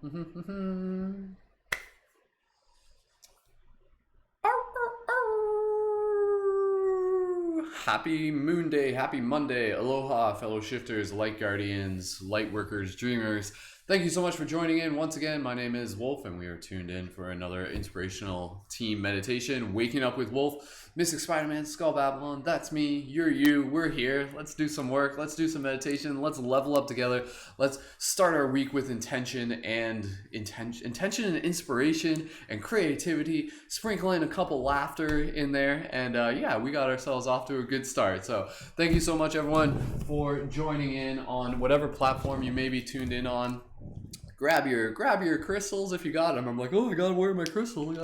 Happy Moon Day, happy Monday, aloha, fellow shifters, light guardians, light workers, dreamers. Thank you so much for joining in. Once again, my name is Wolf, and we are tuned in for another inspirational team meditation. Waking up with Wolf, Mystic Spider-Man, Skull Babylon, that's me, you're you, we're here. Let's do some work, let's do some meditation, let's level up together. Let's start our week with intention and inspiration and creativity. Sprinkle in a couple laughter in there, and yeah, we got ourselves off to a good start. So thank you so much, everyone, for joining in on whatever platform you may be tuned in on. Grab your crystals if you got them. I'm like, oh, I gotta wear my crystal.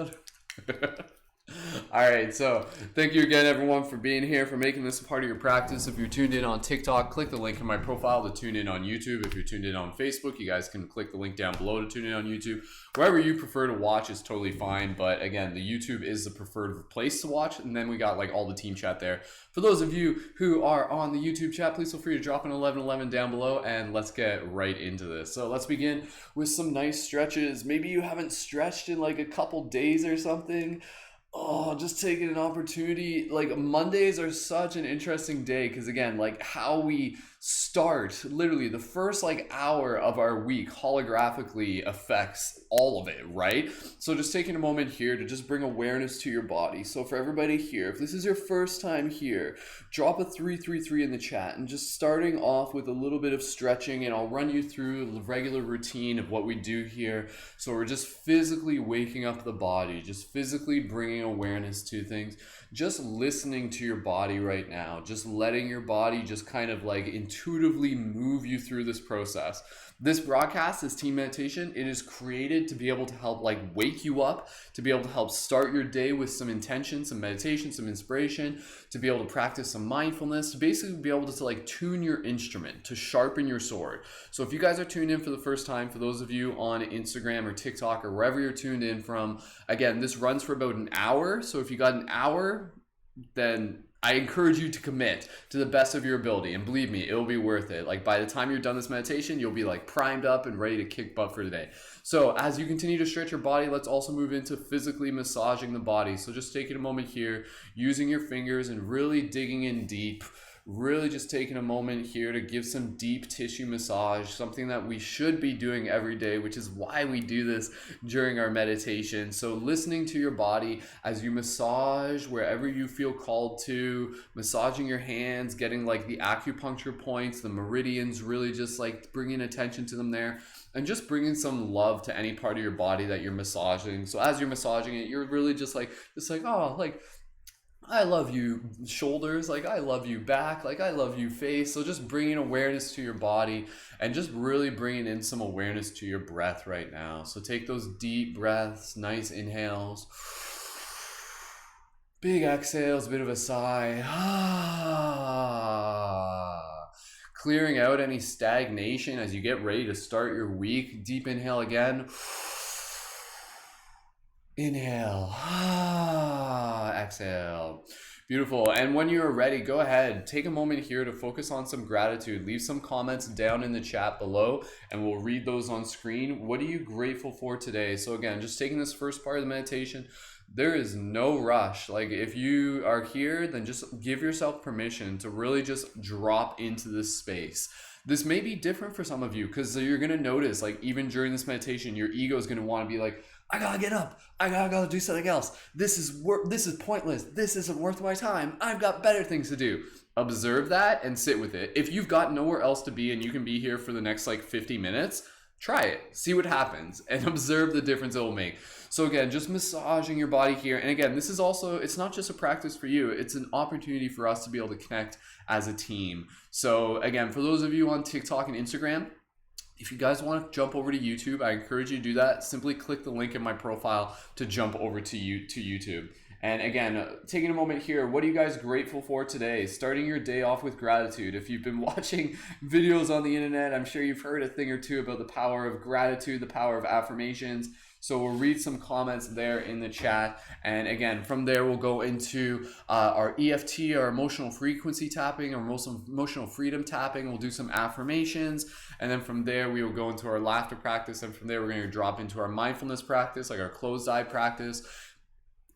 All right, so thank you again, everyone, for being here, for making this a part of your practice. If you're tuned in on TikTok, click the link in my profile to tune in on YouTube. If you're tuned in on Facebook, you guys can click the link down below to tune in on YouTube. Wherever you prefer to watch is totally fine, but again, the YouTube is the preferred place to watch, and then we got like all the team chat there. For those of you who are on the YouTube chat, please feel free to drop an 1111 down below, and let's get right into this. So let's begin with some nice stretches. Maybe you haven't stretched in like a couple days or something. Oh, just taking an opportunity. Like, Mondays are such an interesting day because, again, like how we start, literally the first like hour of our week holographically affects all of it, right? So just taking a moment here to just bring awareness to your body. So for everybody here, if this is your first time here, drop a 333 in the chat, and just starting off with a little bit of stretching, and I'll run you through the regular routine of what we do here. So we're just physically waking up the body, just physically bringing awareness to things, just listening to your body right now, just letting your body just kind of like intuitively move you through this process. This broadcast, this team meditation, it is created to be able to help like wake you up, to be able to help start your day with some intention, some meditation, some inspiration, to be able to practice some mindfulness, to basically be able to like tune your instrument, to sharpen your sword. So if you guys are tuned in for the first time, for those of you on Instagram or TikTok or wherever you're tuned in from, again, this runs for about an hour. So if you got an hour, then I encourage you to commit to the best of your ability, and believe me, it'll be worth it. Like, by the time you're done this meditation, you'll be like primed up and ready to kick butt for today. So as you continue to stretch your body, let's also move into physically massaging the body. So just taking a moment here, using your fingers and really digging in deep. Really just taking a moment here to give some deep tissue massage, something that we should be doing every day, which is why we do this during our meditation. So listening to your body as you massage wherever you feel called to, massaging your hands, getting like the acupuncture points, the meridians, really just like bringing attention to them there. And just bringing some love to any part of your body that you're massaging. So as you're massaging it, you're really just like, oh, like, I love you shoulders, like I love you back, like I love you face. So just bringing awareness to your body and just really bringing in some awareness to your breath right now. So take those deep breaths, nice inhales, big exhales, a bit of a sigh. Clearing out any stagnation as you get ready to start your week. Deep inhale again. Inhale, exhale. Beautiful. And when you're ready, go ahead, take a moment here to focus on some gratitude. Leave some comments down in the chat below, and we'll read those on screen. What are you grateful for today? So again, just taking this first part of the meditation, there is no rush. Like, if you are here, then just give yourself permission to really just drop into this space. This may be different for some of you, because you're going to notice, like, even during this meditation, your ego is going to want to be like, I gotta get up. I gotta do something else. This is pointless. This isn't worth my time. I've got better things to do. Observe that and sit with it. If you've got nowhere else to be and you can be here for the next like 50 minutes, try it. See what happens and observe the difference it will make. So again, just massaging your body here. And again, this is also, it's not just a practice for you. It's an opportunity for us to be able to connect as a team. So again, for those of you on TikTok and Instagram, if you guys want to jump over to YouTube, I encourage you to do that. Simply click the link in my profile to jump over to YouTube. And again, taking a moment here, what are you guys grateful for today? Starting your day off with gratitude. If you've been watching videos on the internet, I'm sure you've heard a thing or two about the power of gratitude, the power of affirmations. So we'll read some comments there in the chat. And again, from there, we'll go into our EFT, our emotional frequency tapping, our emotional freedom tapping. We'll do some affirmations. And then from there, we will go into our laughter practice. And from there, we're going to drop into our mindfulness practice, like our closed eye practice.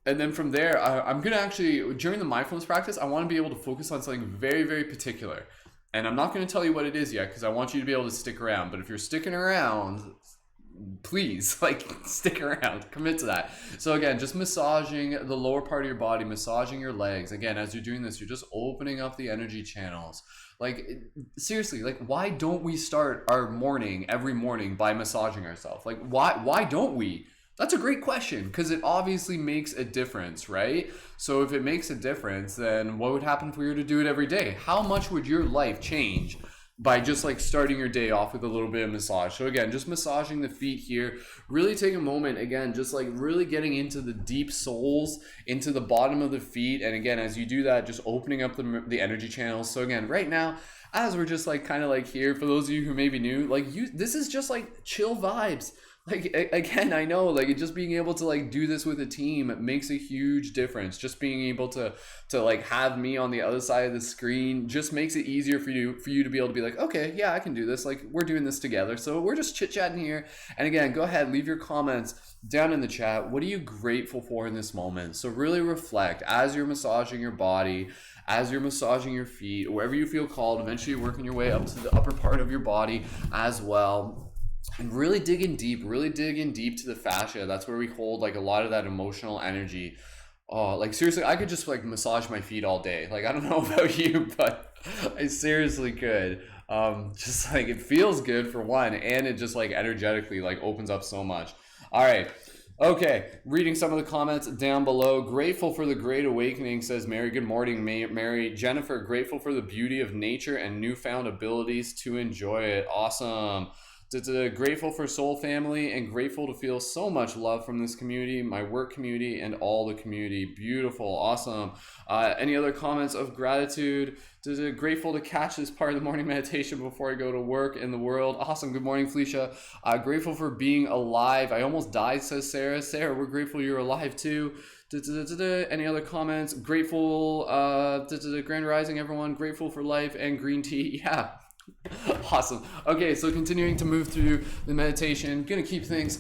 And then from there, I'm going to actually, during the mindfulness practice, I want to be able to focus on something very, very particular. And I'm not going to tell you what it is yet because I want you to be able to stick around. But if you're sticking around, please, like, stick around, commit to that. So again, just massaging the lower part of your body, massaging your legs. Again, as you're doing this, you're just opening up the energy channels. Like, seriously, like, why don't we start our morning every morning by massaging ourselves? Like, why don't we? That's a great question because it obviously makes a difference, right? So if it makes a difference, then what would happen if we were to do it every day? How much would your life change by just like starting your day off with a little bit of massage? So again, just massaging the feet here, really take a moment, again, just like really getting into the deep soles, into the bottom of the feet. And again, as you do that, just opening up the energy channels. So again, right now, as we're just like kind of like here, for those of you who may be new, like this is just like chill vibes. Like, again, I know, like, just being able to like do this with a team makes a huge difference. Just being able to like have me on the other side of the screen just makes it easier for you to be able to be like, okay, yeah, I can do this. Like, we're doing this together. So we're just chit-chatting here. And again, go ahead, leave your comments down in the chat. What are you grateful for in this moment? So really reflect as you're massaging your body, as you're massaging your feet, wherever you feel called, eventually working your way up to the upper part of your body as well. And really dig in deep to the fascia. That's where we hold like a lot of that emotional energy. Oh, like seriously, I could just like massage my feet all day. Like, I don't know about you, but I seriously could. Just like it feels good for one, and it just like energetically like opens up so much. All right. Okay, reading some of the comments down below. Grateful for the great awakening, says Mary. Good morning, Mary. Jennifer, grateful for the beauty of nature and newfound abilities to enjoy it. Awesome. Grateful for Soul Family and grateful to feel so much love from this community, my work community, and all the community. Beautiful. Awesome. Any other comments of gratitude? Grateful to catch this part of the morning meditation before I go to work in the world. Awesome. Good morning, Felicia. Grateful for being alive. I almost died, says Sarah. Sarah, we're grateful you're alive too. Any other comments? Grateful, Grand Rising, everyone. Grateful for life and green tea. Yeah. Awesome. Okay, so continuing to move through the meditation, gonna keep things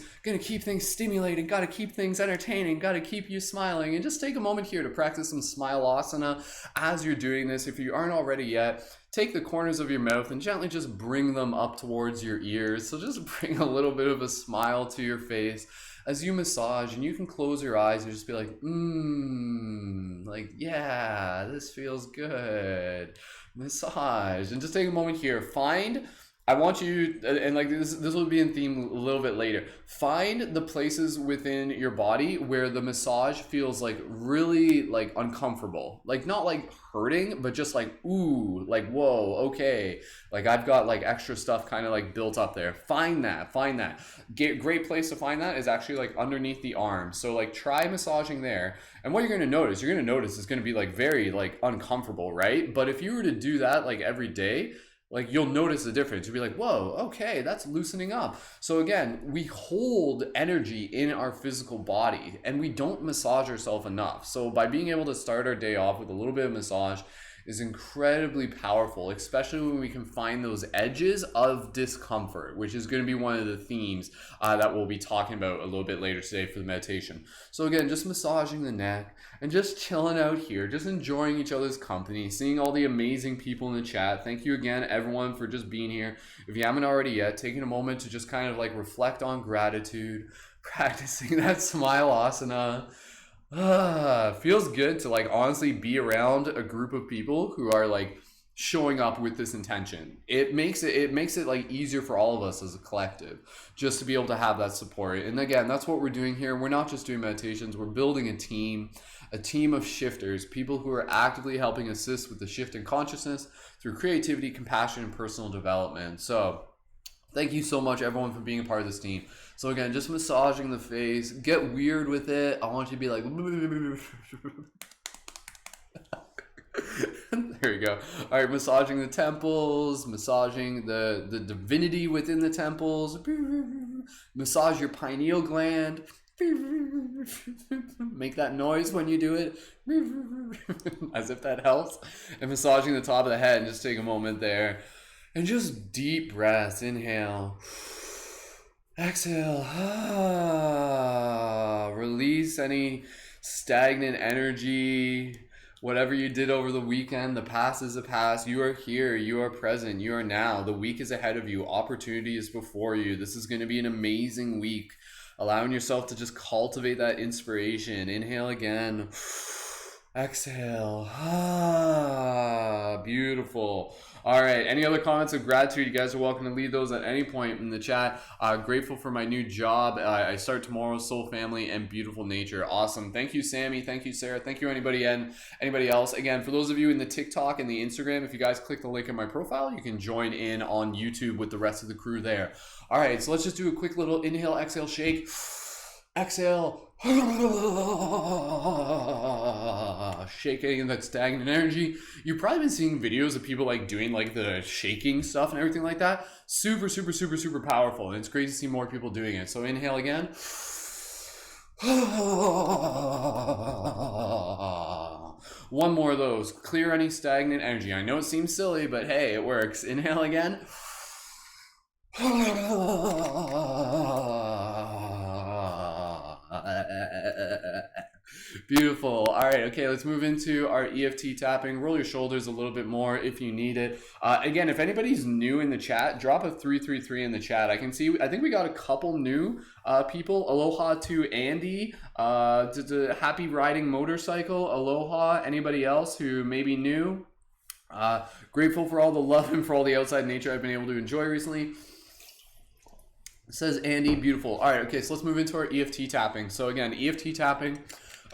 stimulating, gotta keep things entertaining, gotta keep you smiling, and just take a moment here to practice some smile asana. As you're doing this, if you aren't already yet, take the corners of your mouth and gently just bring them up towards your ears. So just bring a little bit of a smile to your face as you massage, and you can close your eyes and just be like, like, yeah, this feels good. Massage. And just take a moment here. I want you, and like this will be in theme a little bit later. Find the places within your body where the massage feels like really like uncomfortable. Like not like hurting, but just like, ooh, like, whoa, okay. Like I've got like extra stuff kind of like built up there. Find that. Great place to find that is actually like underneath the arm. So like try massaging there. And what you're going to notice is going to be like very like uncomfortable, right? But if you were to do that like every day, like you'll notice the difference. You'll be like, whoa, okay, that's loosening up. So again, we hold energy in our physical body and we don't massage ourselves enough. So by being able to start our day off with a little bit of massage is incredibly powerful, especially when we can find those edges of discomfort, which is going to be one of the themes that we'll be talking about a little bit later today for the meditation. So again, just massaging the neck and just chilling out here, just enjoying each other's company, seeing all the amazing people in the chat. Thank you again, everyone, for just being here. If you haven't already yet, taking a moment to just kind of like reflect on gratitude, practicing that smile asana. Feels good to like honestly be around a group of people who are like showing up with this intention. It makes it like easier for all of us as a collective just to be able to have that support. And again, that's what we're doing here. We're not just doing meditations, we're building a team of shifters, people who are actively helping assist with the shift in consciousness through creativity, compassion, and personal development. So thank you so much, everyone, for being a part of this team. So again, just massaging the face. Get weird with it. I want you to be like... There we go. All right, massaging the temples, massaging the divinity within the temples. Massage your pineal gland. Make that noise when you do it, as if that helps. And massaging the top of the head, and just take a moment there and just deep breaths. Inhale, exhale. Release any stagnant energy. Whatever you did over the weekend, the past is the past. You are here, you are present, you are now. The week is ahead of you, opportunity is before you. This is going to be an amazing week. Allowing yourself to just cultivate that inspiration. Inhale again. Exhale. Beautiful. All right. Any other comments of gratitude? You guys are welcome to leave those at any point in the chat. Grateful for my new job. I start tomorrow. Soul family and beautiful nature. Awesome. Thank you, Sammy. Thank you, Sarah. Thank you, anybody else. Again, for those of you in the TikTok and the Instagram, if you guys click the link in my profile, you can join in on YouTube with the rest of the crew there. All right. So let's just do a quick little inhale, exhale, shake. Exhale. Shaking that stagnant energy. You've probably been seeing videos of people like doing like the shaking stuff and everything like that. Super, super, super, super powerful. And it's great to see more people doing it. So inhale again. One more of those. Clear any stagnant energy. I know it seems silly, but hey, it works. Inhale again. Beautiful. All right. Okay. Let's move into our EFT tapping. Roll your shoulders a little bit more if you need it. Again, if anybody's new in the chat, drop a 333 in the chat. I think we got a couple new people. Aloha to Andy. Happy riding motorcycle. Aloha. Anybody else who may be new? Grateful for all the love and for all the outside nature I've been able to enjoy recently. Says Andy, beautiful. All right, okay, so let's move into our EFT tapping. So again, EFT tapping,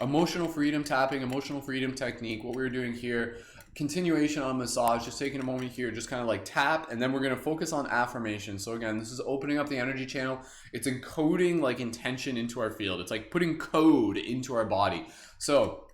emotional freedom tapping, emotional freedom technique. What we're doing here, continuation on massage, just taking a moment here, just kind of like tap, and then we're going to focus on affirmation. So again, this is opening up the energy channel. It's encoding like intention into our field. It's like putting code into our body. So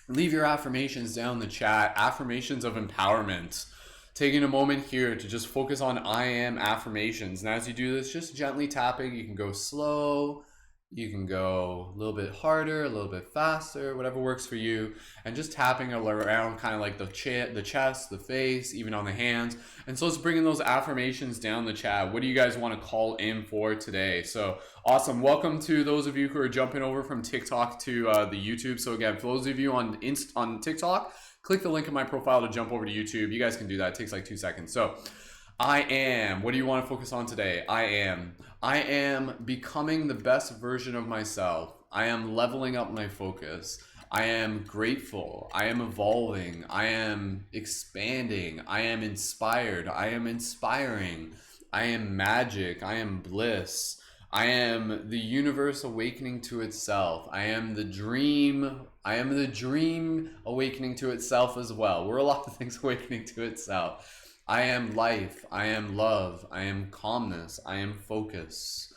leave your affirmations down in the chat, affirmations of empowerment. Taking a moment here to just focus on I am affirmations. And as you do this, just gently tapping. You can go slow, you can go a little bit harder, a little bit faster, whatever works for you. And just tapping around kind of like the chest, the face, even on the hands. And so let's bring in those affirmations down the chat. What do you guys want to call in for today? So awesome. Welcome to those of you who are jumping over from TikTok to the YouTube. So again, for those of you on TikTok, click the link in my profile to jump over to YouTube. You guys can do that. It takes like 2 seconds. So I am. What do you want to focus on today? I am. I am becoming the best version of myself. I am leveling up my focus. I am grateful. I am evolving. I am expanding. I am inspired. I am inspiring. I am magic. I am bliss. I am the universe awakening to itself. I am the dream. I am the dream awakening to itself as well. We're a lot of things awakening to itself. I am life. I am love. I am calmness. I am focus.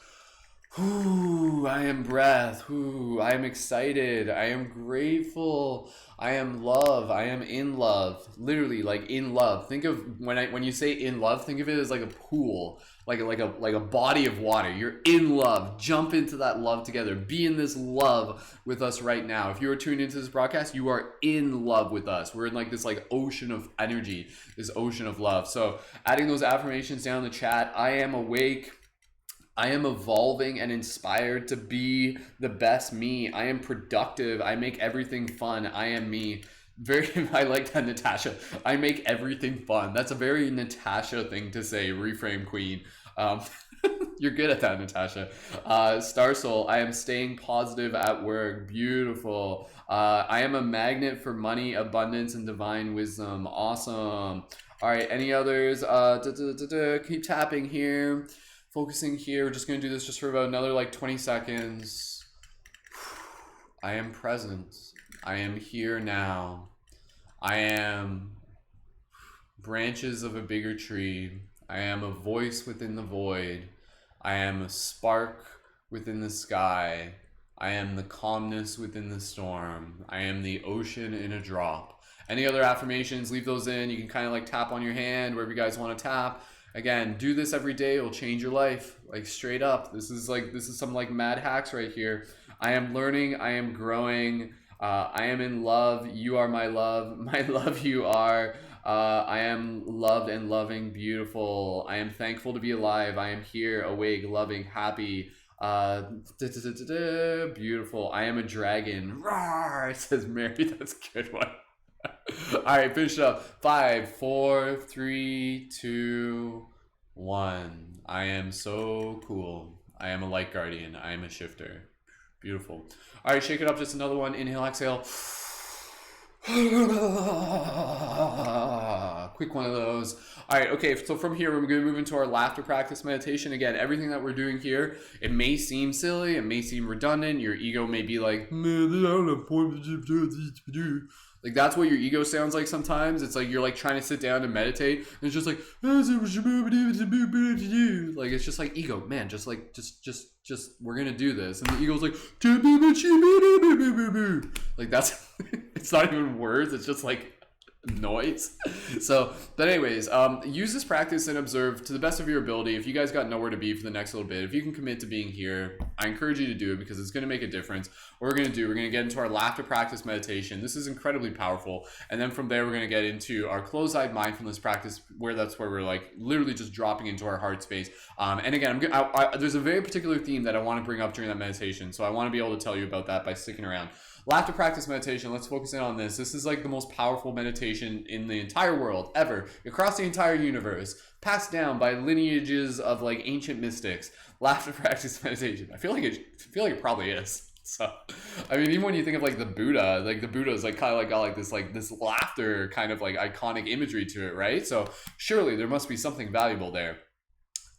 I am breath. I am excited. I am grateful. I am love. I am in love. Literally, like in love. Think of when you say in love, think of it as like a pool, like a body of water. You're in love. Jump into that love together. Be in this love with us right now. If you are tuned into this broadcast, you are in love with us. We're in like this like ocean of energy, this ocean of love. So adding those affirmations down in the chat. I am awake. I am evolving and inspired to be the best me. I am productive. I make everything fun. I am me. I like that, Natasha. I make everything fun. That's a very Natasha thing to say. Reframe queen. You're good at that, Natasha. Star Soul. I am staying positive at work. Beautiful. I am a magnet for money, abundance, and divine wisdom. Awesome. All right. Any others? Keep tapping here. Focusing here. We're just going to do this just for about another like 20 seconds. I am present. I am here now. I am branches of a bigger tree. I am a voice within the void. I am a spark within the sky. I am the calmness within the storm. I am the ocean in a drop. Any other affirmations, leave those in. You can kind of like tap on your hand wherever you guys want to tap. Again, do this every day. It'll change your life. Like straight up. This is some like mad hacks right here. I am learning. I am growing. I am in love. You are my love. My love you are. I am loved and loving, beautiful. I am thankful to be alive. I am here, awake, loving, happy. Beautiful. I am a dragon. Rawr, says Mary. That's a good one. All right, finish it up. 5, 4, 3, 2, 1. I am so cool. I am a light guardian. I am a shifter. Beautiful. All right, shake it up. Just another one. Inhale, exhale. Quick one of those. All right, okay, so from here, we're going to move into our laughter practice meditation. Again, everything that we're doing here, it may seem silly, it may seem redundant. Your ego may be like, man, I don't have point to do. Like, that's what your ego sounds like sometimes. It's like you're like trying to sit down and meditate, and it's just like, like, it's just like, ego, man, just we're gonna do this. And the ego's like, like, that's, it's not even words, it's just like noise. So, but anyways, use this practice and observe to the best of your ability. If you guys got nowhere to be for the next little bit, if you can commit to being here, I encourage you to do it because it's going to make a difference. What we're going to do, we're going to get into our laughter practice meditation. This is incredibly powerful. And then from there, we're going to get into our closed-eyed mindfulness practice, where we're like literally just dropping into our heart space. And again, there's a very particular theme that I want to bring up during that meditation. So I want to be able to tell you about that by sticking around. Laughter practice meditation, let's focus in on this. This is like the most powerful meditation in the entire world ever, across the entire universe, passed down by lineages of like ancient mystics. Laughter practice meditation. I feel like it probably is. So, I mean, even when you think of like the Buddha is like kind of like got like this laughter kind of like iconic imagery to it, right? So surely there must be something valuable there.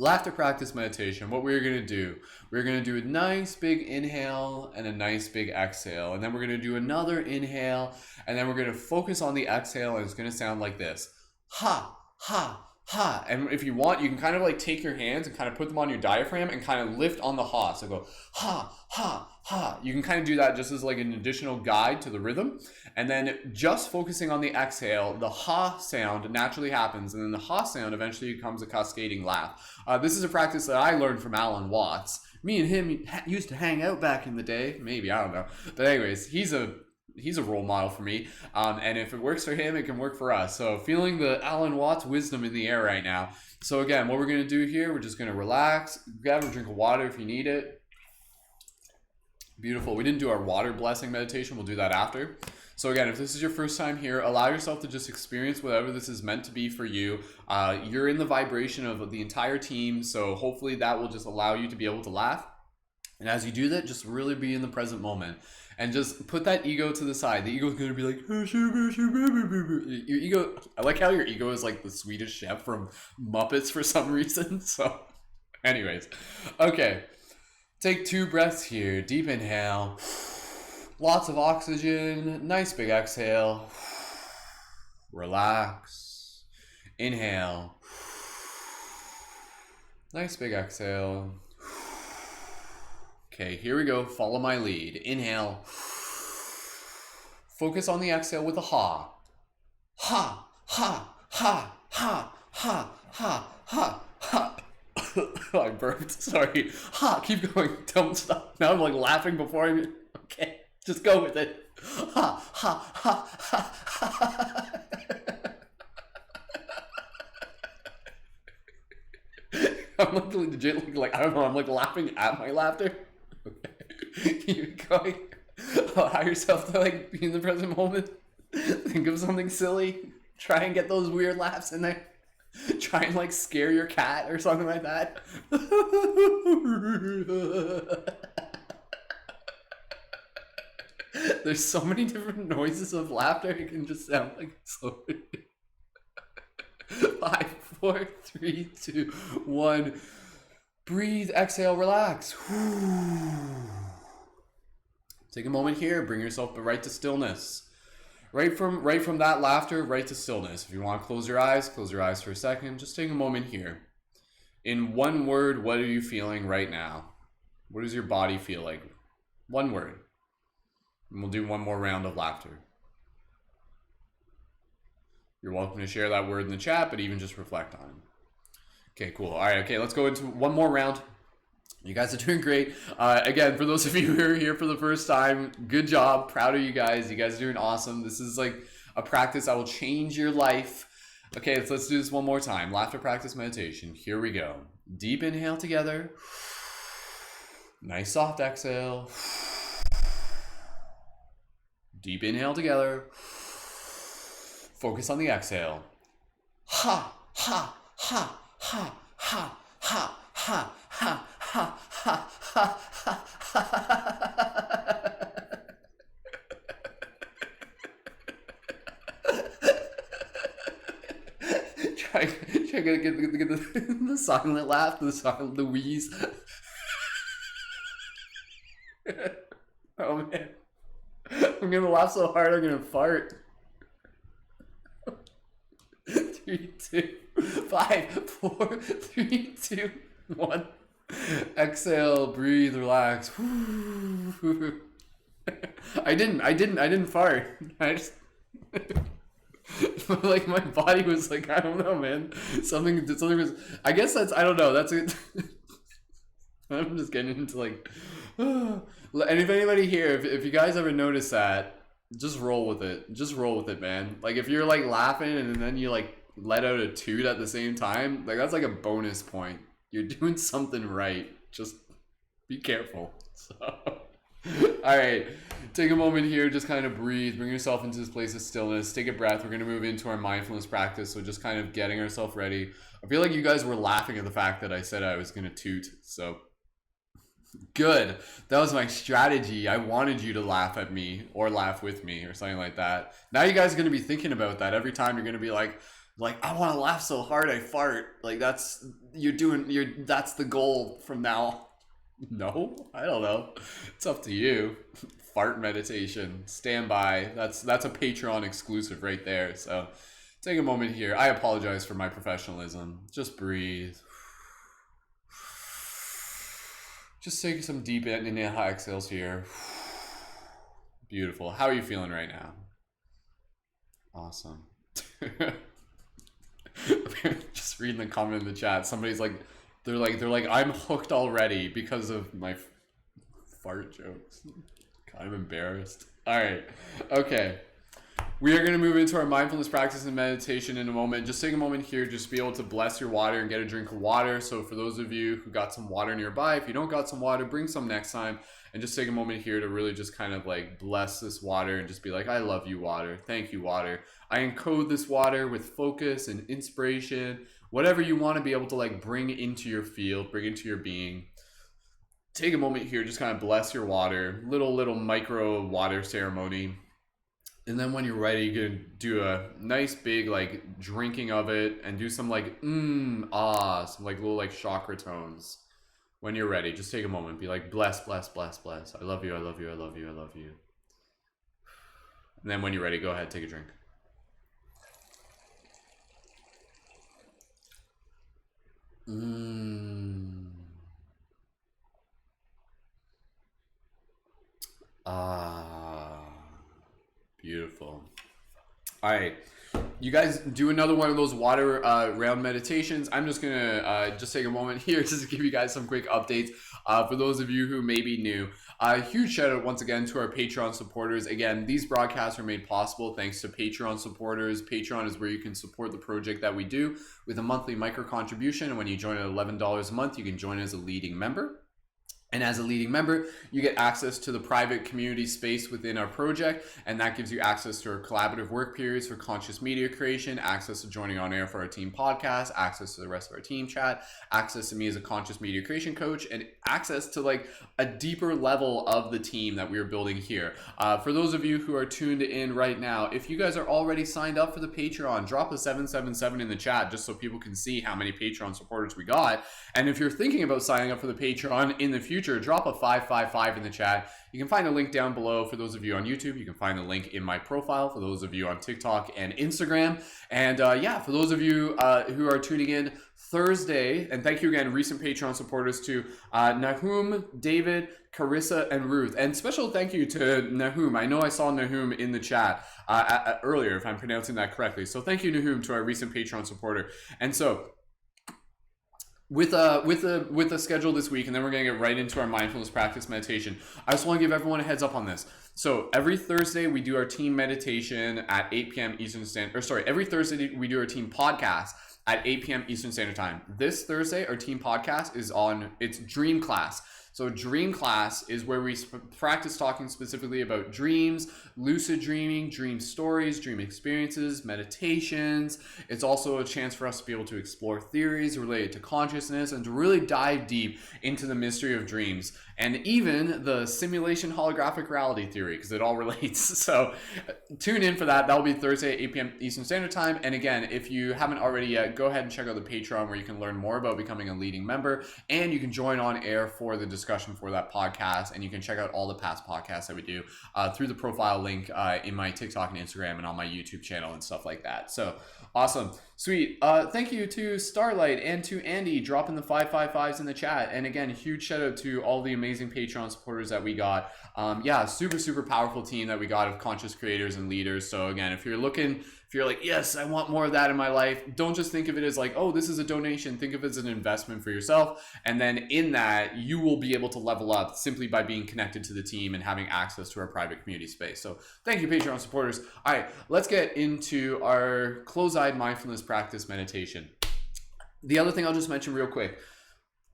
Laughter practice meditation, what we're going to do, we're going to do a nice big inhale and a nice big exhale. And then we're going to do another inhale, and then we're going to focus on the exhale, and it's going to sound like this. Ha, ha, ha. And if you want, you can kind of like take your hands and kind of put them on your diaphragm and kind of lift on the ha. So go ha, ha, ha. You can kind of do that just as like an additional guide to the rhythm. And then just focusing on the exhale, the ha sound naturally happens. And then the ha sound eventually becomes a cascading laugh. This is a practice that I learned from Alan Watts. Me and him used to hang out back in the day. Maybe, I don't know. But anyways, he's a role model for me. And if it works for him, it can work for us. So feeling the Alan Watts wisdom in the air right now. So again, what we're going to do here, we're just going to relax, grab a drink of water if you need it. Beautiful. We didn't do our water blessing meditation. We'll do that after. So again, if this is your first time here, allow yourself to just experience whatever this is meant to be for you. You're in the vibration of the entire team, so hopefully that will just allow you to be able to laugh. And as you do that, just really be in the present moment. And just put that ego to the side. The ego is going to be like, your ego, I like how your ego is like the Swedish chef from Muppets for some reason. So anyways, okay. Take 2 breaths here. Deep inhale. Lots of oxygen. Nice big exhale. Relax. Inhale. Nice big exhale. Okay, here we go. Follow my lead. Inhale. Focus on the exhale with a ha. Ha, ha, ha, ha, ha, ha, ha, ha. I burped. Sorry. Ha, keep going. Don't stop. Now I'm like laughing before I... Okay, just go with it. Ha, ha, ha, ha, ha. I'm like legit, like, I don't know, I'm like laughing at my laughter. Okay. Keep going. Allow yourself to like be in the present moment. Think of something silly. Try and get those weird laughs in there. Try and like scare your cat or something like that. There's so many different noises of laughter. It can just sound like so. 5, 4, 3, 2, 1. Breathe, exhale, relax. Take a moment here. Bring yourself right to stillness. Right from that laughter, right to stillness. If you want to close your eyes for a second. Just take a moment here. In one word, what are you feeling right now? What does your body feel like? One word. And we'll do one more round of laughter. You're welcome to share that word in the chat, but even just reflect on it. Okay, cool. All right, okay, let's go into one more round. You guys are doing great. Again, for those of you who are here for the first time, good job. Proud of you guys. You guys are doing awesome. This is like a practice that will change your life. Okay, let's do this one more time. Laughter practice meditation. Here we go. Deep inhale together. Nice soft exhale. Deep inhale together. Focus on the exhale. Ha, ha, ha, ha, ha, ha, ha, ha, ha, ha, ha, ha. Try to get the silent laugh, the wheeze. Oh man, I'm gonna laugh so hard I'm gonna fart. 3, 2, 5, 4, 3, 2, 1. Exhale, breathe, relax. I didn't fart. I just like my body was like, I don't know, man. Something was. I guess that's, I don't know. That's it. I'm just getting into like. And if anybody here, if you guys ever notice that, just roll with it. Just roll with it, man. Like if you're like laughing and then you like let out a toot at the same time, like that's like a bonus point. You're doing something right. Just be careful. So, all right, take a moment here. Just kind of breathe. Bring yourself into this place of stillness. Take a breath. We're going to move into our mindfulness practice. So just kind of getting ourselves ready. I feel like you guys were laughing at the fact that I said I was going to toot. So good. That was my strategy. I wanted you to laugh at me or laugh with me or something like that. Now you guys are going to be thinking about that every time. You're going to be like, I want to laugh so hard I fart. Like that's the goal from now. No, I don't know. It's up to you. Fart meditation. Stand by. That's a Patreon exclusive right there. So take a moment here. I apologize for my professionalism. Just breathe. Just take some deep inhale exhales here. Beautiful. How are you feeling right now? Awesome. Just reading the comment in the chat. Somebody's like, they're like, I'm hooked already because of my fart jokes. Kind of embarrassed. All right. Okay. We are going to move into our mindfulness practice and meditation in a moment. Just take a moment here, just be able to bless your water and get a drink of water. So for those of you who got some water nearby, if you don't got some water, bring some next time. And just take a moment here to really just kind of like bless this water and just be like, I love you, water. Thank you, water. I encode this water with focus and inspiration, whatever you want to be able to like bring into your field, bring into your being. Take a moment here, just kind of bless your water, little micro water ceremony. And then when you're ready, you can do a nice big like drinking of it and do some like some like little like chakra tones. When you're ready, just take a moment. Be like, bless, bless, bless, bless. I love you, I love you, I love you, I love you. And then when you're ready, go ahead, take a drink. Beautiful. All right. You guys do another one of those water round meditations. I'm just gonna just take a moment here just to give you guys some quick updates. For those of you who may be new, huge shout out once again to our Patreon supporters. Again, these broadcasts are made possible thanks to Patreon supporters. Patreon is where you can support the project that we do with a monthly micro contribution. And when you join at $11 a month, you can join as a leading member. And as a leading member, you get access to the private community space within our project, and that gives you access to our collaborative work periods for conscious media creation, access to joining on air for our team podcast, access to the rest of our team chat, access to me as a conscious media creation coach, and access to like a deeper level of the team that we are building here. For those of you who are tuned in right now, if you guys are already signed up for the Patreon, drop a 777 in the chat just so people can see how many Patreon supporters we got. And if you're thinking about signing up for the Patreon in the future, drop a 555 in the chat. You can find a link down below for those of you on YouTube. You can find the link in my profile for those of you on TikTok and Instagram. And yeah, for those of you who are tuning in Thursday, and thank you again, recent Patreon supporters to Nahum, David, Carissa, and Ruth. And special thank you to Nahum. I know I saw Nahum in the chat earlier, if I'm pronouncing that correctly. So thank you, Nahum, to our recent Patreon supporter. And so with the schedule this week, and then we're gonna get right into our mindfulness practice meditation. I just want to give everyone a heads up on this. So every Thursday we do our team meditation at 8 p.m. Eastern Standard. Or sorry, every Thursday we do our team podcast at 8 p.m. Eastern Standard Time. This Thursday, our team podcast is on its Dream Class. So Dream Class is where we practice talking specifically about dreams, lucid dreaming, dream stories, dream experiences, meditations. It's also a chance for us to be able to explore theories related to consciousness and to really dive deep into the mystery of dreams and even the simulation holographic reality theory, because it all relates. So tune in for that. That'll be Thursday at 8 p.m. Eastern Standard Time. And again, if you haven't already yet, go ahead and check out the Patreon where you can learn more about becoming a leading member, and you can join on air for the discussion for that podcast, and you can check out all the past podcasts that we do through the profile link in my TikTok and Instagram and on my YouTube channel and stuff like that. So awesome. Sweet. Thank you to Starlight and to Andy dropping the 555s in the chat. And again, huge shout out to all the amazing Patreon supporters that we got. Yeah, super powerful team that we got of conscious creators and leaders. So again, if you're like, yes, I want more of that in my life, don't just think of it as like, oh, this is a donation. Think of it as an investment for yourself. And then in that, you will be able to level up simply by being connected to the team and having access to our private community space. So thank you, Patreon supporters. All right, let's get into our close-eyed mindfulness practice meditation. The other thing I'll just mention real quick,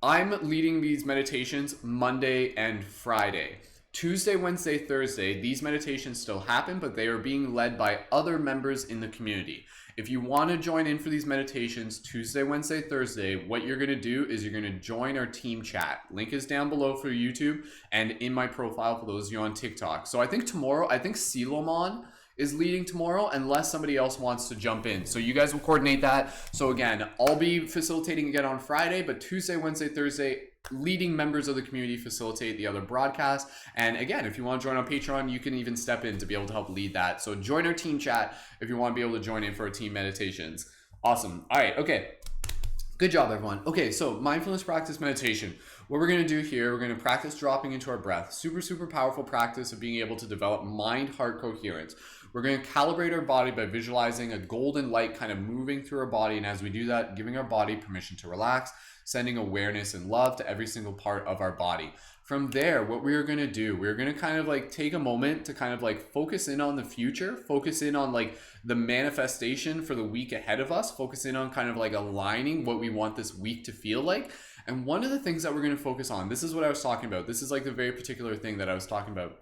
I'm leading these meditations Monday and Friday. Tuesday, Wednesday, Thursday, these meditations still happen, but they are being led by other members in the community. If you want to join in for these meditations Tuesday, Wednesday, Thursday, what you're going to do is you're going to join our team chat. Link is down below for YouTube and in my profile for those of you on TikTok. So I think Silomon is leading tomorrow unless somebody else wants to jump in. So you guys will coordinate that. So again, I'll be facilitating again on Friday, but Tuesday, Wednesday, Thursday, leading members of the community facilitate the other broadcast. And again, if you want to join on Patreon, you can even step in to be able to help lead that. So join our team chat if you want to be able to join in for our team meditations. Awesome. All right. Okay. Good job, everyone. Okay, so mindfulness practice meditation. What we're going to do here, we're going to practice dropping into our breath. Super powerful practice of being able to develop mind-heart coherence. We're going to calibrate our body by visualizing a golden light kind of moving through our body. And as we do that, giving our body permission to relax, sending awareness and love to every single part of our body. From there, what we're going to do, we're going to kind of like take a moment to kind of like focus in on the future, focus in on like the manifestation for the week ahead of us, focus in on kind of like aligning what we want this week to feel like. And one of the things that we're going to focus on, this is what I was talking about. This is like the very particular thing that I was talking about.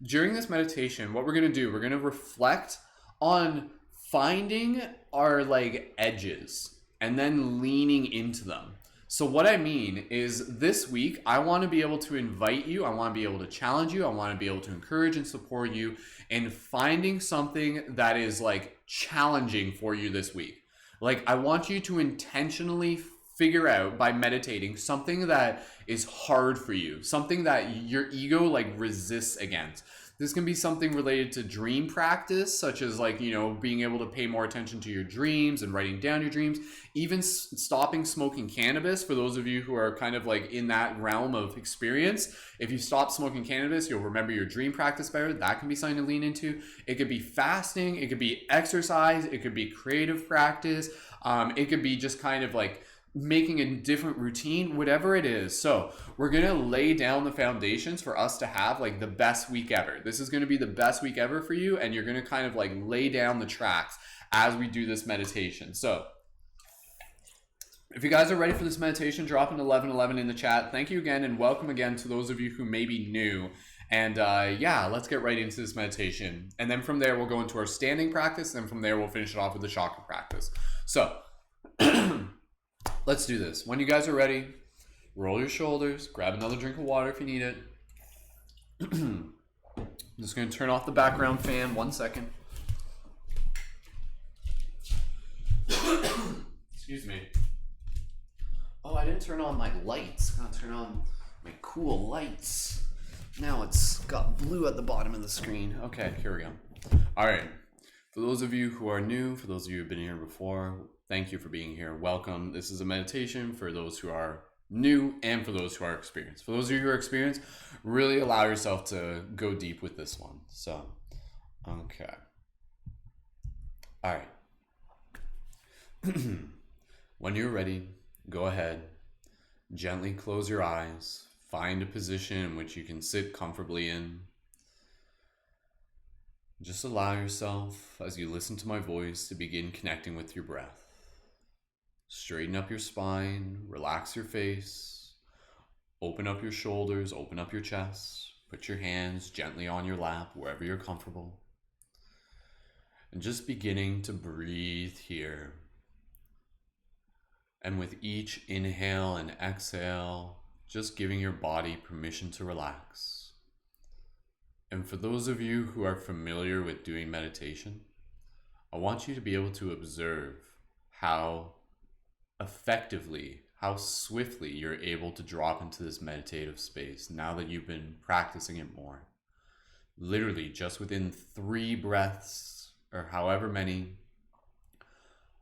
During this meditation, what we're going to do, we're going to reflect on finding our like edges and then leaning into them. So what I mean is this week, I want to be able to invite you. I want to be able to challenge you. I want to be able to encourage and support you in finding something that is like challenging for you this week. Like I want you to intentionally figure out by meditating something that is hard for you, something that your ego like resists against. This can be something related to dream practice, such as like, you know, being able to pay more attention to your dreams and writing down your dreams, even stopping smoking cannabis. For those of you who are kind of like in that realm of experience, if you stop smoking cannabis, you'll remember your dream practice better. That can be something to lean into. It could be fasting. It could be exercise. It could be creative practice. It could be just kind of like making a different routine, whatever it is. So we're going to lay down the foundations for us to have like the best week ever. This is going to be the best week ever for you. And you're going to kind of like lay down the tracks as we do this meditation. So if you guys are ready for this meditation, drop an 1111 in the chat. Thank you again. And welcome again to those of you who may be new. And yeah, let's get right into this meditation. And then from there, we'll go into our standing practice. And from there, we'll finish it off with the chakra practice. So let's do this. When you guys are ready, roll your shoulders, grab another drink of water if you need it. I'm just going to turn off the background fan 1 second. Excuse me. Oh, I didn't turn on my lights. I'm going to turn on my cool lights. Now it's got blue at the bottom of the screen. Okay, here we go. All right. For those of you who are new, for those of you who have been here before, thank you for being here. Welcome. This is a meditation for those who are new and for those who are experienced. For those of you who are experienced, really allow yourself to go deep with this one. So, okay. All right. When you're ready, go ahead Gently close your eyes. Find a position in which you can sit comfortably in. Just allow yourself, as you listen to my voice, to begin connecting with your breath. Straighten up your spine, relax your face, open up your shoulders, open up your chest, put your hands gently on your lap, wherever you're comfortable. And just beginning to breathe here. And with each inhale and exhale, just giving your body permission to relax. And for those of you who are familiar with doing meditation, I want you to be able to observe how effectively, how swiftly you're able to drop into this meditative space now that you've been practicing it more. Literally just within 3 breaths or however many,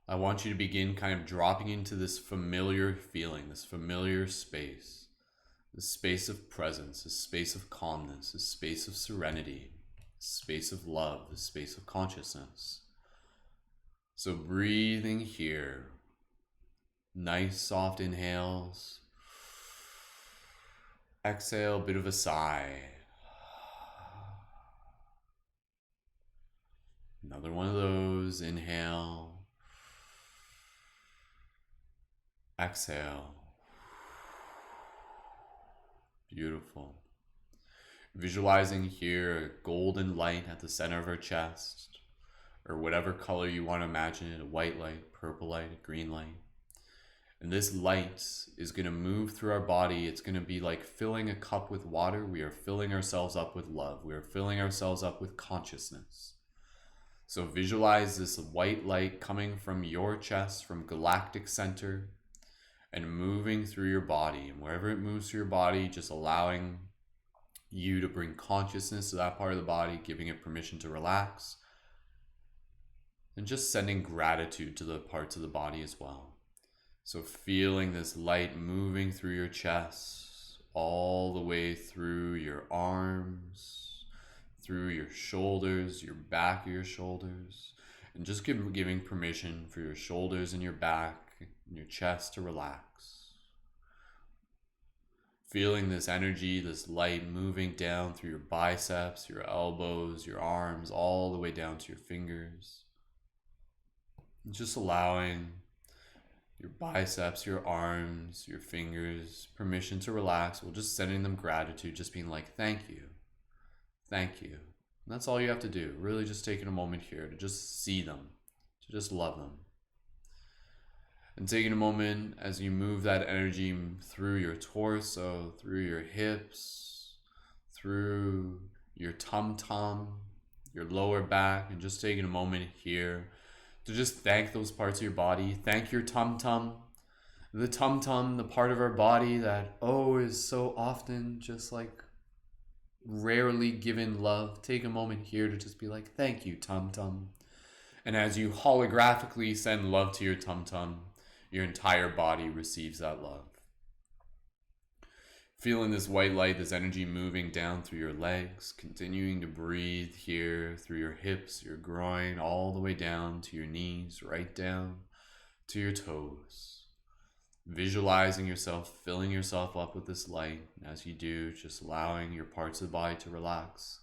I want you to begin kind of dropping into this familiar feeling, this familiar space, this space of presence, this space of calmness, this space of serenity, this space of love, this space of consciousness. So breathing here, nice soft inhales, exhale, a bit of a sigh. Another one of those, inhale. Exhale. Beautiful. Visualizing here a golden light at the center of our chest, or whatever color you want to imagine it, a white light, purple light, a green light. And this light is going to move through our body. It's going to be like filling a cup with water. We are filling ourselves up with love. We are filling ourselves up with consciousness. So visualize this white light coming from your chest, from galactic center, and moving through your body. And wherever it moves through your body, just allowing you to bring consciousness to that part of the body, giving it permission to relax, and just sending gratitude to the parts of the body as well. So feeling this light moving through your chest, all the way through your arms, through your shoulders, your back of your shoulders, and just giving permission for your shoulders and your back and your chest to relax. Feeling this energy, this light moving down through your biceps, your elbows, your arms, all the way down to your fingers. And just allowing your biceps, your arms, your fingers permission to relax. We're just sending them gratitude, just being like, thank you. Thank you. And that's all you have to do. Really just taking a moment here to just see them, to just love them. And taking a moment as you move that energy through your torso, through your hips, through your tum-tum, your lower back, and just taking a moment here to just thank those parts of your body. Thank your tum-tum. The tum-tum, the part of our body that, is so often just like rarely given love. Take a moment here to just be like, thank you, tum-tum. And as you holographically send love to your tum-tum, your entire body receives that love. Feeling this white light, this energy moving down through your legs, continuing to breathe here through your hips, your groin, all the way down to your knees, right down to your toes. Visualizing yourself, filling yourself up with this light. As you do, just allowing your parts of the body to relax.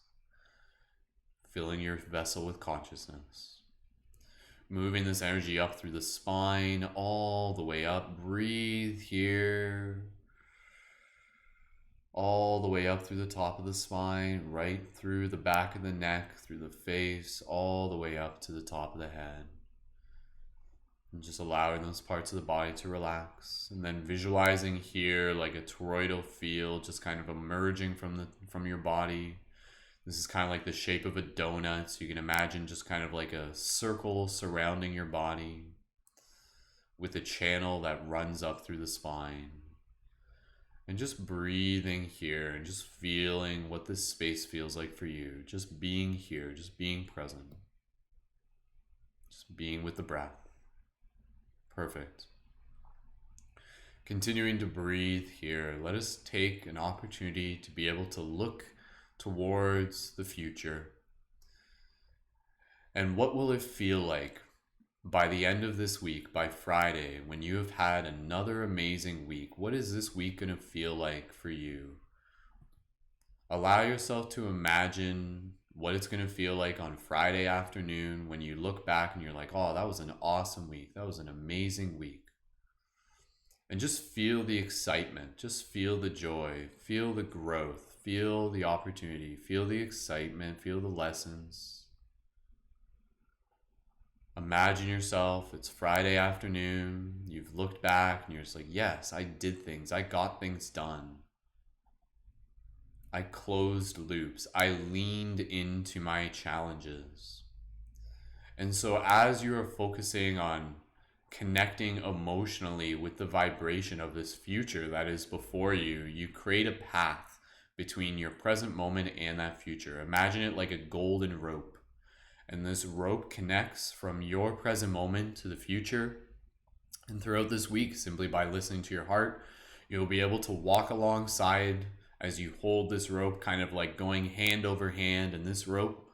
Filling your vessel with consciousness. Moving this energy up through the spine, all the way up. Breathe here. All the way up through the top of the spine, right through the back of the neck, through the face, all the way up to the top of the head. And just allowing those parts of the body to relax. And then visualizing here like a toroidal field just kind of emerging from your body. This is kind of like the shape of a donut, so you can imagine just kind of like a circle surrounding your body with a channel that runs up through the spine. And just breathing here and just feeling what this space feels like for you. Just being here, just being present. Just being with the breath. Perfect. Continuing to breathe here, let us take an opportunity to be able to look towards the future. And what will it feel like by the end of this week, by Friday, when you have had another amazing week, what is this week going to feel like for you? Allow yourself to imagine what it's going to feel like on Friday afternoon when you look back and you're like, oh, that was an awesome week. That was an amazing week. And just feel the excitement, just feel the joy, feel the growth, feel the opportunity, feel the excitement, feel the lessons. Imagine yourself, it's Friday afternoon, you've looked back and you're just like, yes, I did things, I got things done. I closed loops, I leaned into my challenges. And so as you are focusing on connecting emotionally with the vibration of this future that is before you, you create a path between your present moment and that future. Imagine it like a golden rope. And this rope connects from your present moment to the future. And throughout this week, simply by listening to your heart, you'll be able to walk alongside as you hold this rope, kind of like going hand over hand. And this rope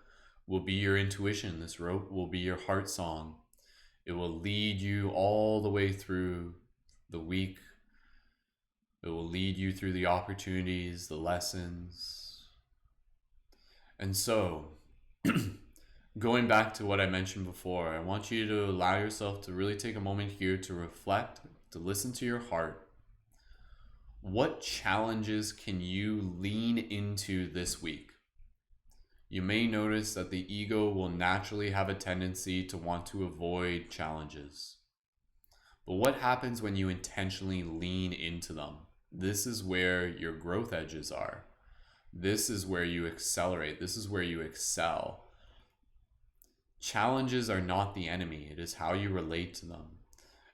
will be your intuition. This rope will be your heart song. It will lead you all the way through the week. It will lead you through the opportunities, the lessons. And so, going back to what I mentioned before, I want you to allow yourself to really take a moment here to reflect, to listen to your heart. What challenges can you lean into this week? You may notice that the ego will naturally have a tendency to want to avoid challenges. But what happens when you intentionally lean into them? This is where your growth edges are. This is where you accelerate. This is where you excel. Challenges are not the enemy. It is how you relate to them.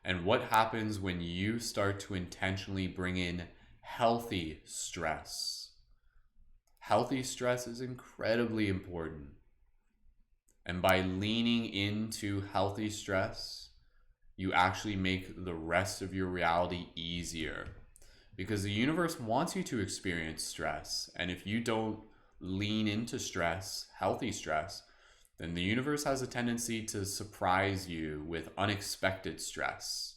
And what happens when you start to intentionally bring in healthy stress? Healthy stress is incredibly important. And by leaning into healthy stress, you actually make the rest of your reality easier. Because the universe wants you to experience stress. And if you don't lean into stress, healthy stress, then the universe has a tendency to surprise you with unexpected stress.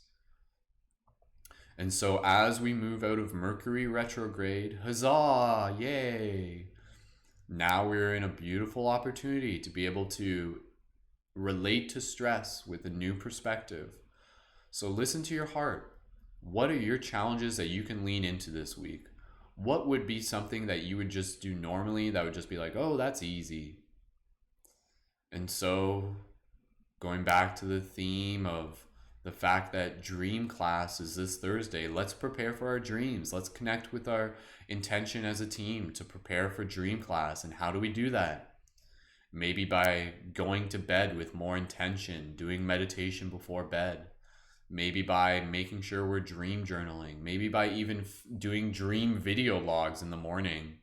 And so as we move out of Mercury retrograde, huzzah, yay! Now we're in a beautiful opportunity to be able to relate to stress with a new perspective. So listen to your heart. What are your challenges that you can lean into this week? What would be something that you would just do normally that would just be like, oh, that's easy? And so going back to the theme of the fact that dream class is this Thursday, let's prepare for our dreams. Let's connect with our intention as a team to prepare for dream class. And how do we do that? Maybe by going to bed with more intention, doing meditation before bed. Maybe by making sure we're dream journaling. Maybe by even doing dream video logs in the morning.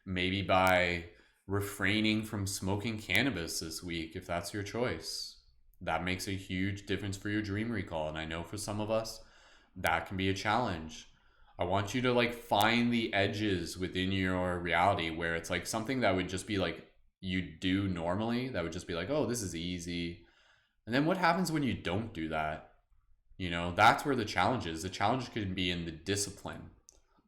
Maybe by refraining from smoking cannabis this week, if that's your choice. That makes a huge difference for your dream recall. And I know for some of us, that can be a challenge. I want you to like find the edges within your reality where it's like something that would just be like you do normally, that would just be like, oh, this is easy. And then what happens when you don't do that? You know, that's where the challenge is. The challenge can be in the discipline,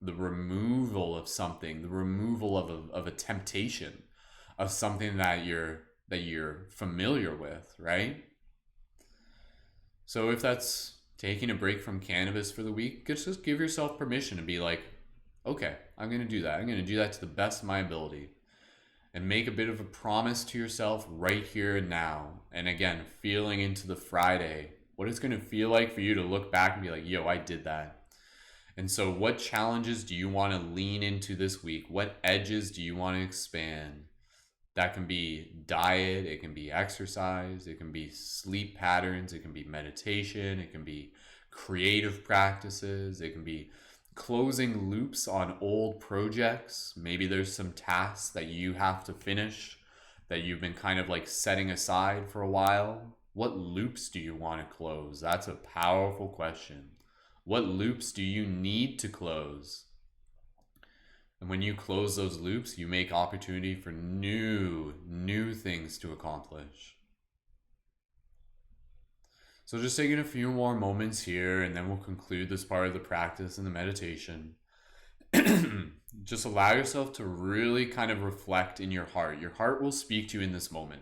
the removal of something, the removal of a temptation, of something that you're familiar with, right? So if that's taking a break from cannabis for the week, just give yourself permission to be like, okay, I'm going to do that. I'm going to do that to the best of my ability. And make a bit of a promise to yourself right here and now. And again, feeling into the Friday, what it's going to feel like for you to look back and be like, yo, I did that. And so what challenges do you want to lean into this week? What edges do you want to expand? That can be diet, it can be exercise, it can be sleep patterns, it can be meditation, it can be creative practices, it can be closing loops on old projects. Maybe there's some tasks that you have to finish that you've been kind of like setting aside for a while. What loops do you want to close? That's a powerful question. What loops do you need to close? And when you close those loops, you make opportunity for new things to accomplish. So just taking a few more moments here, and then we'll conclude this part of the practice and the meditation. Just allow yourself to really kind of reflect in your heart. Your heart will speak to you in this moment.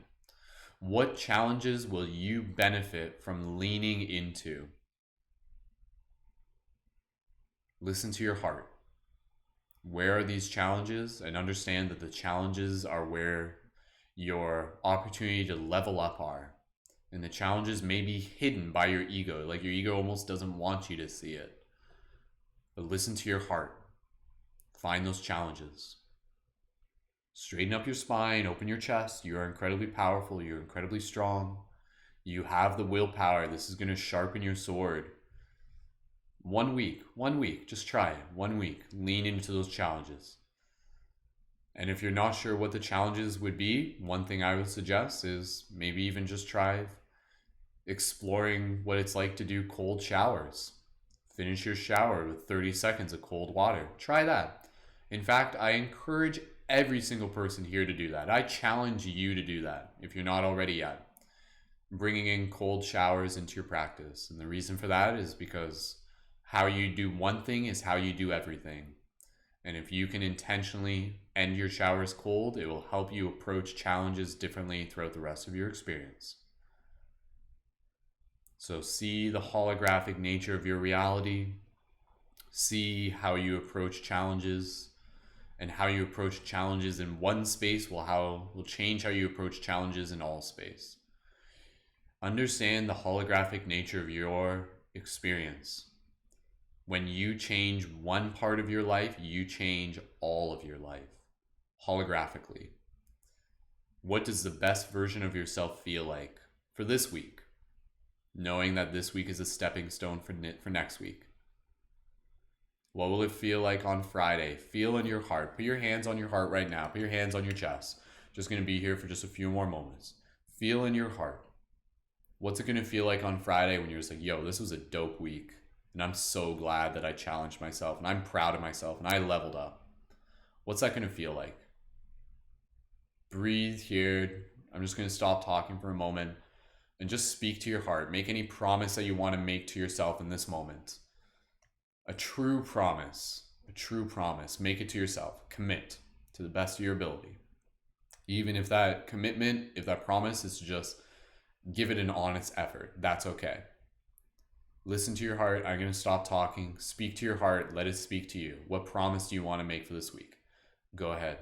What challenges will you benefit from leaning into? Listen to your heart. Where are these challenges? And understand that the challenges are where your opportunity to level up are. And the challenges may be hidden by your ego, like your ego almost doesn't want you to see it. But listen to your heart. Find those challenges. Straighten up your spine, open your chest. You are incredibly powerful. You're incredibly strong. You have the willpower. This is going to sharpen your sword. 1 week, just try it. 1 week, lean into those challenges. And if you're not sure what the challenges would be, one thing I would suggest is maybe even just try exploring what it's like to do cold showers. Finish your shower with 30 seconds of cold water. Try that. In fact, I encourage every single person here to do that. I challenge you to do that if you're not already yet. Bringing in cold showers into your practice. And the reason for that is because how you do one thing is how you do everything. And if you can intentionally end your showers cold, it will help you approach challenges differently throughout the rest of your experience. So see the holographic nature of your reality. See how you approach challenges. And how you approach challenges in one space will change how you approach challenges in all space. Understand the holographic nature of your experience. When you change one part of your life, you change all of your life, holographically. What does the best version of yourself feel like for this week? Knowing that this week is a stepping stone for next week. What will it feel like on Friday? Feel in your heart. Put your hands on your heart right now. Put your hands on your chest. Just going to be here for just a few more moments. Feel in your heart. What's it going to feel like on Friday when you're just like, yo, this was a dope week. And I'm so glad that I challenged myself. And I'm proud of myself. And I leveled up. What's that going to feel like? Breathe here. I'm just going to stop talking for a moment. And just speak to your heart. Make any promise that you want to make to yourself in this moment. A true promise. Make it to yourself. Commit to the best of your ability. Even if that commitment, if that promise is to just give it an honest effort, that's okay. Listen to your heart. I'm going to stop talking. Speak to your heart. Let it speak to you. What promise do you want to make for this week? Go ahead.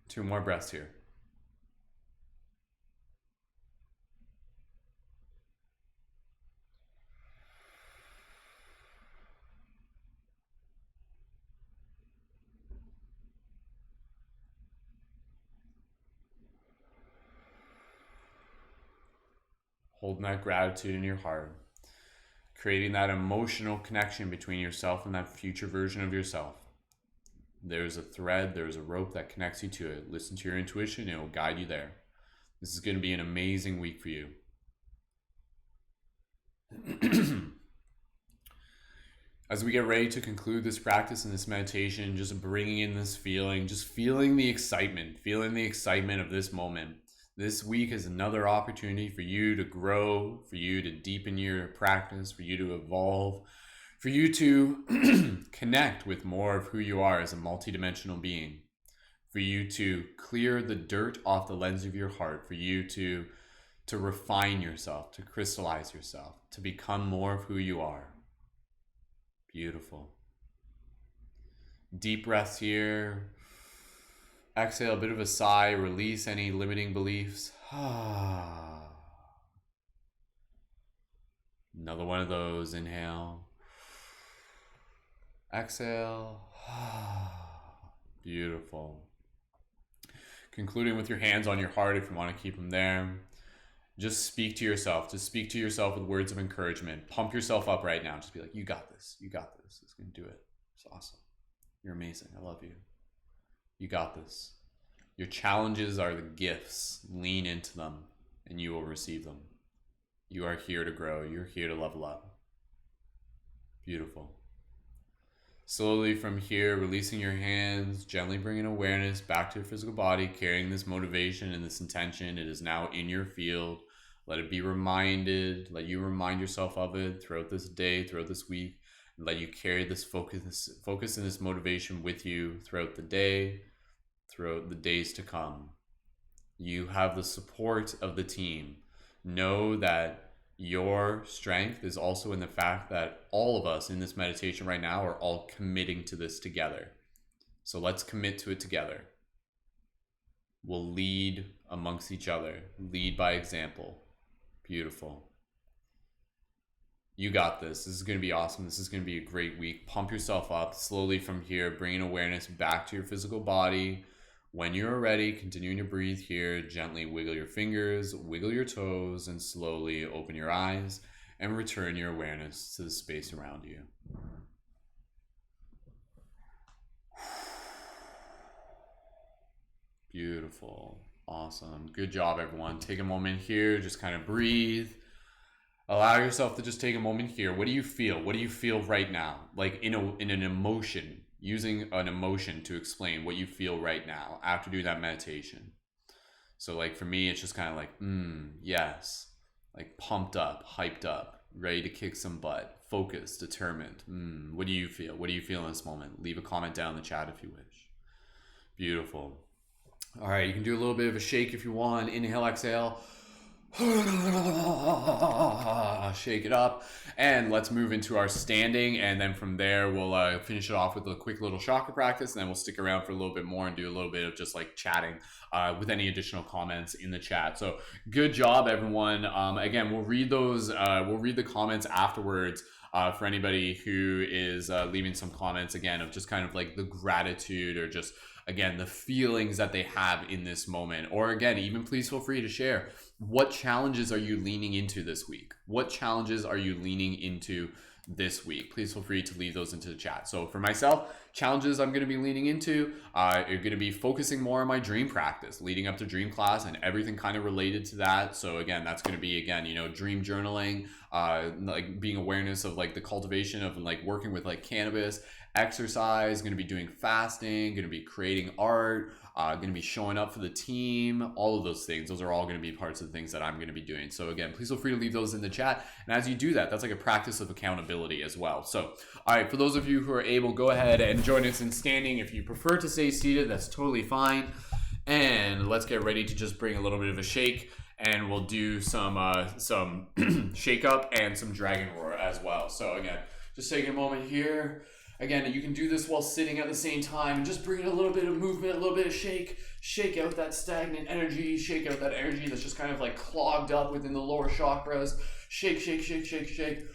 Two more breaths here. Holding that gratitude in your heart. Creating that emotional connection between yourself and that future version of yourself. There's a thread, there's a rope that connects you to it. Listen to your intuition, it will guide you there. This is going to be an amazing week for you. As we get ready to conclude this practice and this meditation, just bringing in this feeling, just feeling the excitement of this moment. This week is another opportunity for you to grow, for you to deepen your practice, for you to evolve, for you to connect with more of who you are as a multidimensional being, for you to clear the dirt off the lens of your heart, for you to refine yourself, to crystallize yourself, to become more of who you are. Beautiful. Deep breaths here. Exhale, a bit of a sigh, release any limiting beliefs. Another one of those, inhale. Exhale. Beautiful. Concluding with your hands on your heart if you want to keep them there. Just speak to yourself. Just speak to yourself with words of encouragement. Pump yourself up right now. Just be like, you got this. You got this. It's going to do it. It's awesome. You're amazing. I love you. You got this. Your challenges are the gifts. Lean into them and you will receive them. You are here to grow. You're here to level up. Beautiful. Slowly from here, releasing your hands, gently bringing awareness back to your physical body, carrying this motivation and this intention. It is now in your field. Let it be reminded. Let you remind yourself of it throughout this day, throughout this week. And let you carry this focus and this motivation with you throughout the day, throughout the days to come. You have the support of the team. Know that your strength is also in the fact that all of us in this meditation right now are all committing to this together. So let's commit to it together. We'll lead amongst each other. Lead by example. Beautiful. You got this. This is going to be awesome. This is going to be a great week. Pump yourself up slowly from here, bringing awareness back to your physical body. When you're ready, continuing to breathe here, gently wiggle your fingers, wiggle your toes, and slowly open your eyes and return your awareness to the space around you. Beautiful. Awesome. Good job, everyone. Take a moment here. Just kind of breathe. Allow yourself to just take a moment here. What do you feel? What do you feel right now? Like in an emotion, using an emotion to explain what you feel right now after doing that meditation. So like for me, it's just kind of like, yes. Like pumped up, hyped up, ready to kick some butt, focused, determined. What do you feel? What do you feel in this moment? Leave a comment down in the chat if you wish. Beautiful. All right, you can do a little bit of a shake if you want. Inhale, exhale. Shake it up, and let's move into our standing, and then from there we'll finish it off with a quick little chakra practice, and then we'll stick around for a little bit more and do a little bit of just like chatting with any additional comments in the chat. So good job, everyone. Again, we'll read those, we'll read the comments afterwards for anybody who is leaving some comments, again, of just kind of like the gratitude or just, again, the feelings that they have in this moment. Or again, even please feel free to share. What challenges are you leaning into this week? What challenges are you leaning into this week? Please feel free to leave those into the chat. So for myself, challenges I'm going to be leaning into are going to be focusing more on my dream practice, leading up to dream class and everything kind of related to that. So again, that's going to be, again, you know, dream journaling, like being awareness of like the cultivation of like working with like cannabis, exercise, going to be doing fasting, going to be creating art, going to be showing up for the team, all of those things. Those are all going to be parts of the things that I'm going to be doing. So again, please feel free to leave those in the chat. And as you do that, that's like a practice of accountability as well. So, all right, for those of you who are able, go ahead and join us in standing. If you prefer to stay seated, that's totally fine. And let's get ready to just bring a little bit of a shake, and we'll do some shake up and some dragon roar as well. So again, just take a moment here. Again, you can do this while sitting at the same time, and just bring in a little bit of movement, a little bit of shake out that stagnant energy, shake out that energy that's just kind of like clogged up within the lower chakras. Shake, shake, shake, shake, shake.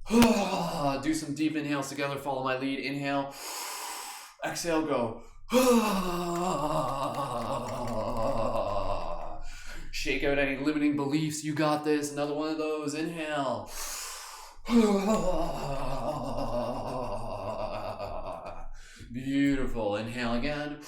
Do some deep inhales together, follow my lead. Inhale, exhale, go. Shake out any limiting beliefs, you got this. Another one of those, inhale. Beautiful. Inhale again.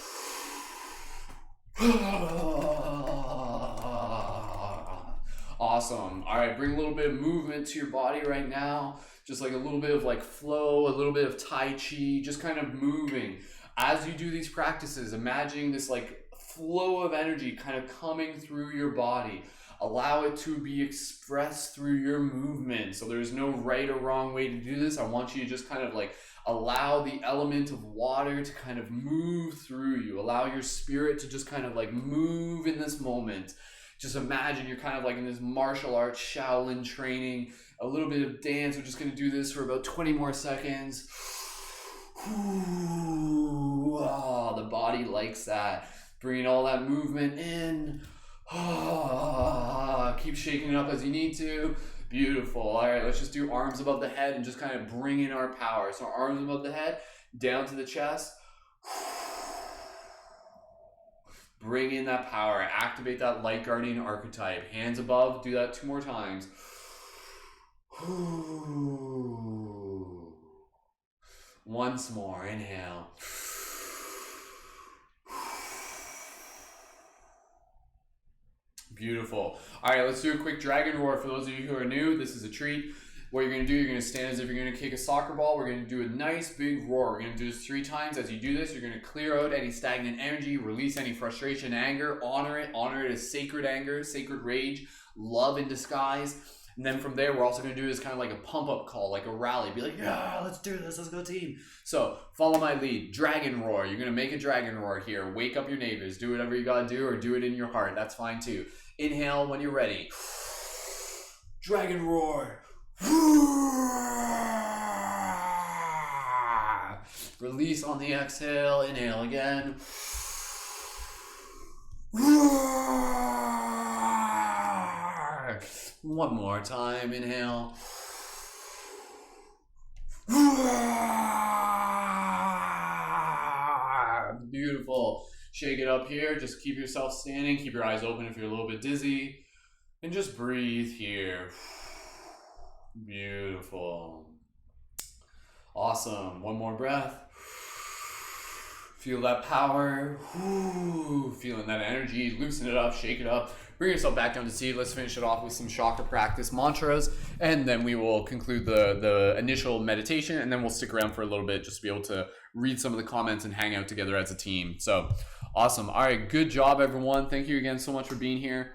Awesome. All right, bring a little bit of movement to your body right now. Just like a little bit of like flow, a little bit of Tai Chi, just kind of moving. As you do these practices, imagining this like flow of energy kind of coming through your body. Allow it to be expressed through your movement. So there's no right or wrong way to do this. I want you to just kind of like allow the element of water to kind of move through you. Allow your spirit to just kind of like move in this moment. Just imagine you're kind of like in this martial arts Shaolin training, a little bit of dance. We're just going to do this for about 20 more seconds. Oh, the body likes that. Bringing all that movement in. Keep shaking it up as you need to. Beautiful. All right, let's just do arms above the head and just kind of bring in our power. So arms above the head, down to the chest. Bring in that power. Activate that light guardian archetype. Hands above. Do that 2 more times. Once more. Inhale. Beautiful. All right, let's do a quick dragon roar. For those of you who are new, this is a treat. What you're going to do, you're going to stand as if you're going to kick a soccer ball. We're going to do a nice big roar. We're going to do this 3 times. As you do this, you're going to clear out any stagnant energy, release any frustration, anger, honor it as sacred anger, sacred rage, love in disguise. And then from there, we're also going to do this kind of like a pump-up call, like a rally. Be like, yeah, let's do this. Let's go team. So follow my lead. Dragon roar. You're going to make a dragon roar here. Wake up your neighbors. Do whatever you got to do, or do it in your heart. That's fine too. Inhale when you're ready. Dragon roar. Release on the exhale. Inhale again. One more time. Inhale. Beautiful. Shake it up here. Just keep yourself standing. Keep your eyes open if you're a little bit dizzy. And just breathe here. Beautiful. Awesome. One more breath. Feel that power. Feeling that energy. Loosen it up. Shake it up. Bring yourself back down to seat. Let's finish it off with some chakra practice mantras, and then we will conclude the initial meditation, and then we'll stick around for a little bit just to be able to read some of the comments and hang out together as a team. So awesome. All right. Good job, everyone. Thank you again so much for being here.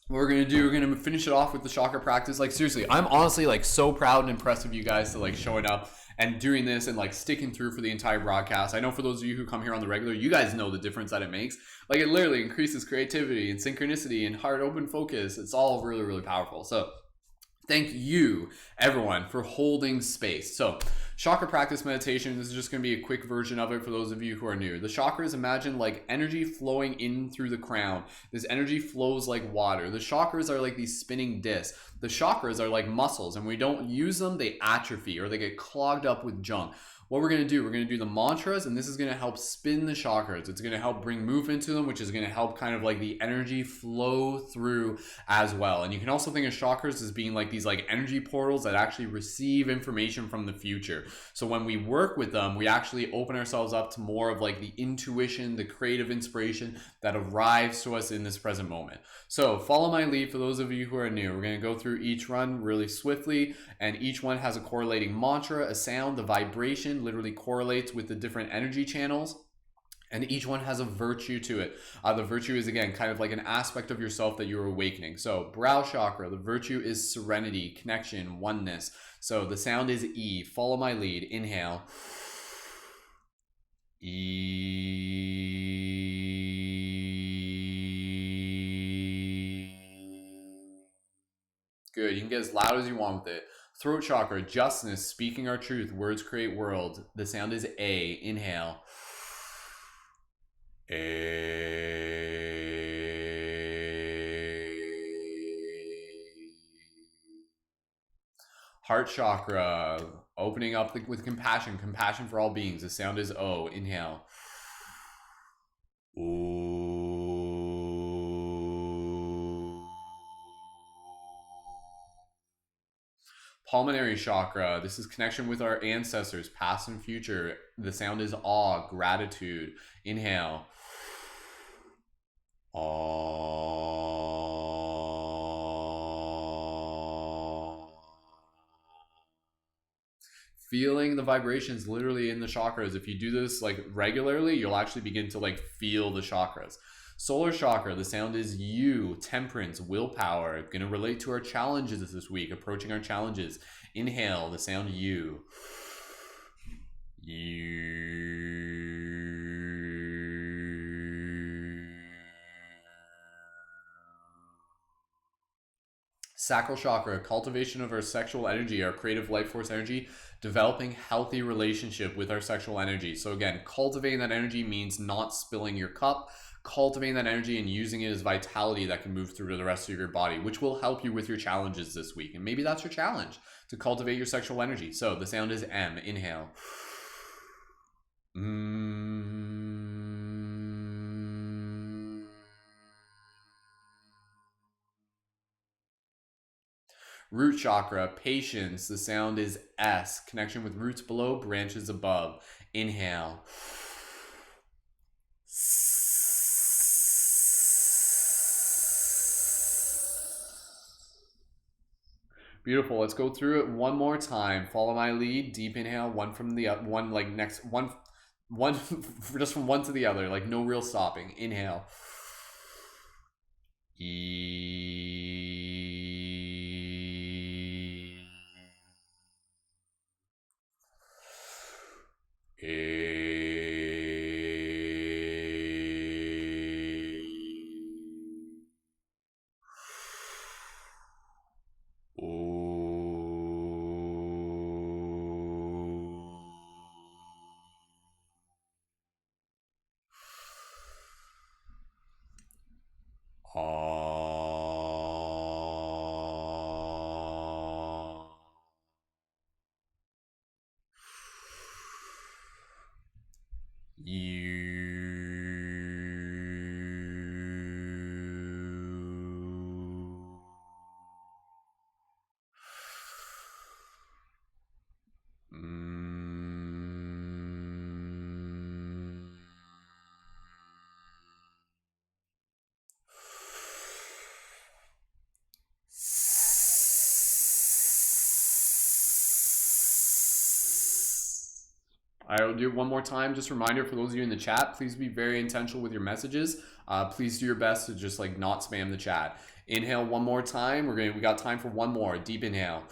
What we're going to do, we're going to finish it off with the chakra practice. Like, seriously, I'm honestly like so proud and impressed of you guys to like showing up and doing this and like sticking through for the entire broadcast. I know for those of you who come here on the regular, you guys know the difference that it makes. Like, it literally increases creativity and synchronicity and heart open focus. It's all really, really powerful. So thank you, everyone, for holding space. So chakra practice meditation, this is just going to be a quick version of it for those of you who are new. The chakras, imagine like energy flowing in through the crown. This energy flows like water. The chakras are like these spinning discs. The chakras are like muscles, and when we don't use them, they atrophy or they get clogged up with junk. What we're going to do, we're going to do the mantras, and this is going to help spin the chakras. It's going to help bring movement to them, which is going to help kind of like the energy flow through as well. And you can also think of chakras as being like these like energy portals that actually receive information from the future. So when we work with them, we actually open ourselves up to more of like the intuition, the creative inspiration that arrives to us in this present moment. So follow my lead for those of you who are new. We're going to go through each run really swiftly, and each one has a correlating mantra, a sound, the vibration literally correlates with the different energy channels, and each one has a virtue to it. The virtue is, again, kind of like an aspect of yourself that you're awakening. So brow chakra, the virtue is serenity, connection, oneness. So the sound is E. Follow my lead. Inhale. E. Good. You can get as loud as you want with it. Throat chakra, justness, speaking our truth, words create world. The sound is A. Inhale. A. Heart chakra, opening up with compassion, compassion for all beings. The sound is O. Inhale. Ooh. Pulmonary chakra, this is connection with our ancestors, past and future. The sound is awe, gratitude. Inhale. Awe. Feeling the vibrations literally in the chakras. If you do this like regularly, you'll actually begin to like feel the chakras. Solar chakra, the sound is U, temperance, willpower. Going to relate to our challenges this week, approaching our challenges. Inhale, the sound U. U. Sacral chakra, cultivation of our sexual energy, our creative life force energy, developing healthy relationship with our sexual energy. So again, cultivating that energy means not spilling your cup, cultivating that energy and using it as vitality that can move through to the rest of your body, which will help you with your challenges this week. And maybe that's your challenge, to cultivate your sexual energy. So the sound is M. Inhale. Root chakra, patience. The sound is S. Connection with roots below, branches above. Inhale. Beautiful. Let's go through it one more time. Follow my lead. Deep inhale. One from the one, like next one just from one to the other. Like no real stopping. Inhale. I will do it one more time. Just a reminder for those of you in the chat, please be very intentional with your messages. Please do your best to just like not spam the chat. Inhale one more time. We got time for one more. Deep inhale.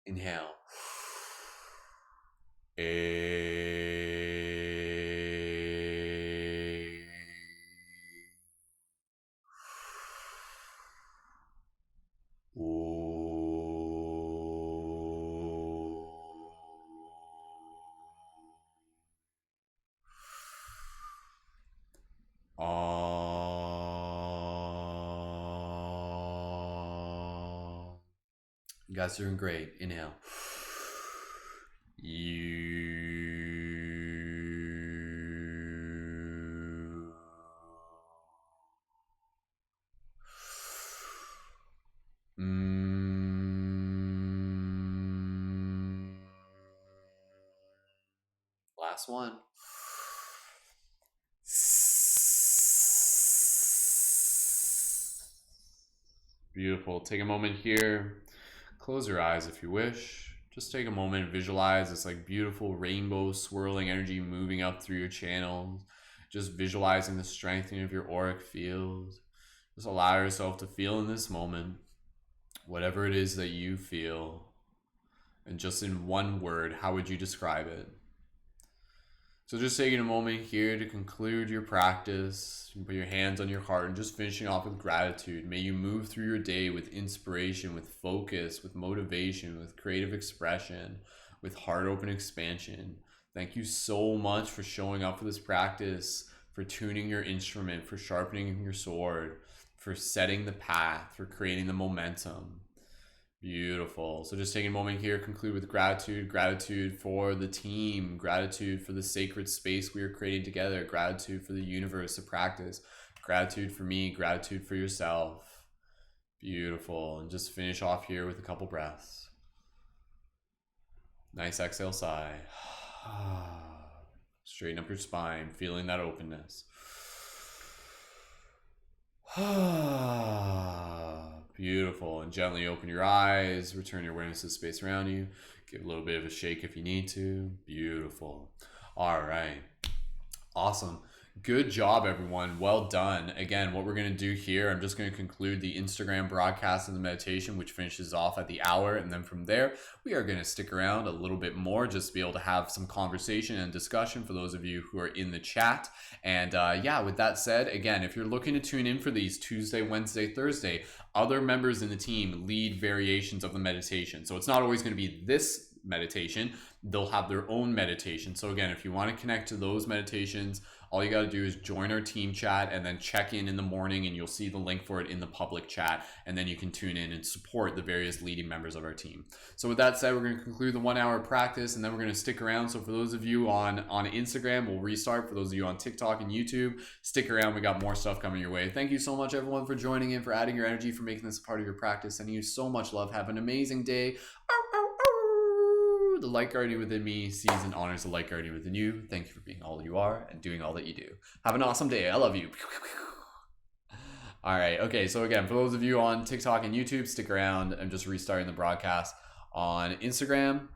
Inhale. You guys are doing great. Inhale. Last one. Beautiful. Take a moment here. Close your eyes if you wish. Just take a moment and visualize this like beautiful rainbow swirling energy moving up through your channels. Just visualizing the strengthening of your auric field. Just allow yourself to feel in this moment whatever it is that you feel. And just in one word, how would you describe it? So just taking a moment here to conclude your practice. You can put your hands on your heart and just finishing off with gratitude. May you move through your day with inspiration, with focus, with motivation, with creative expression, with heart open expansion. Thank you so much for showing up for this practice, for tuning your instrument, for sharpening your sword, for setting the path, for creating the momentum. Beautiful. So just taking a moment here, conclude with gratitude. Gratitude for the team, gratitude for the sacred space we are creating together, gratitude for the universe, the practice, gratitude for me, gratitude for yourself. Beautiful. And just finish off here with a couple breaths. Nice exhale, sigh. Straighten up your spine, feeling that openness. Beautiful. And gently open your eyes, return your awareness to the space around you. Give a little bit of a shake if you need to. Beautiful. All right. Awesome. Good job, everyone. Well done. Again, what we're going to do here, I'm just going to conclude the Instagram broadcast of the meditation, which finishes off at the hour. And then from there, we are going to stick around a little bit more just to be able to have some conversation and discussion for those of you who are in the chat. And yeah, with that said, again, if you're looking to tune in for these Tuesday, Wednesday, Thursday, other members in the team lead variations of the meditation. So it's not always going to be this meditation, they'll have their own meditation. So again, if you want to connect to those meditations, all you got to do is join our team chat and then check in the morning, and you'll see the link for it in the public chat. And then you can tune in and support the various leading members of our team. So with that said, we're going to conclude the 1 hour practice, and then we're going to stick around. So for those of you on Instagram, we'll restart. For those of you on TikTok and YouTube, stick around. We got more stuff coming your way. Thank you so much, everyone, for joining in, for adding your energy, for making this a part of your practice. Sending you so much love. Have an amazing day. The light guardian within me sees and honors the light guardian within you. Thank you for being all you are and doing all that you do. Have an awesome day. I love you. All right. Okay. So again, for those of you on TikTok and YouTube, stick around. I'm just restarting the broadcast on Instagram,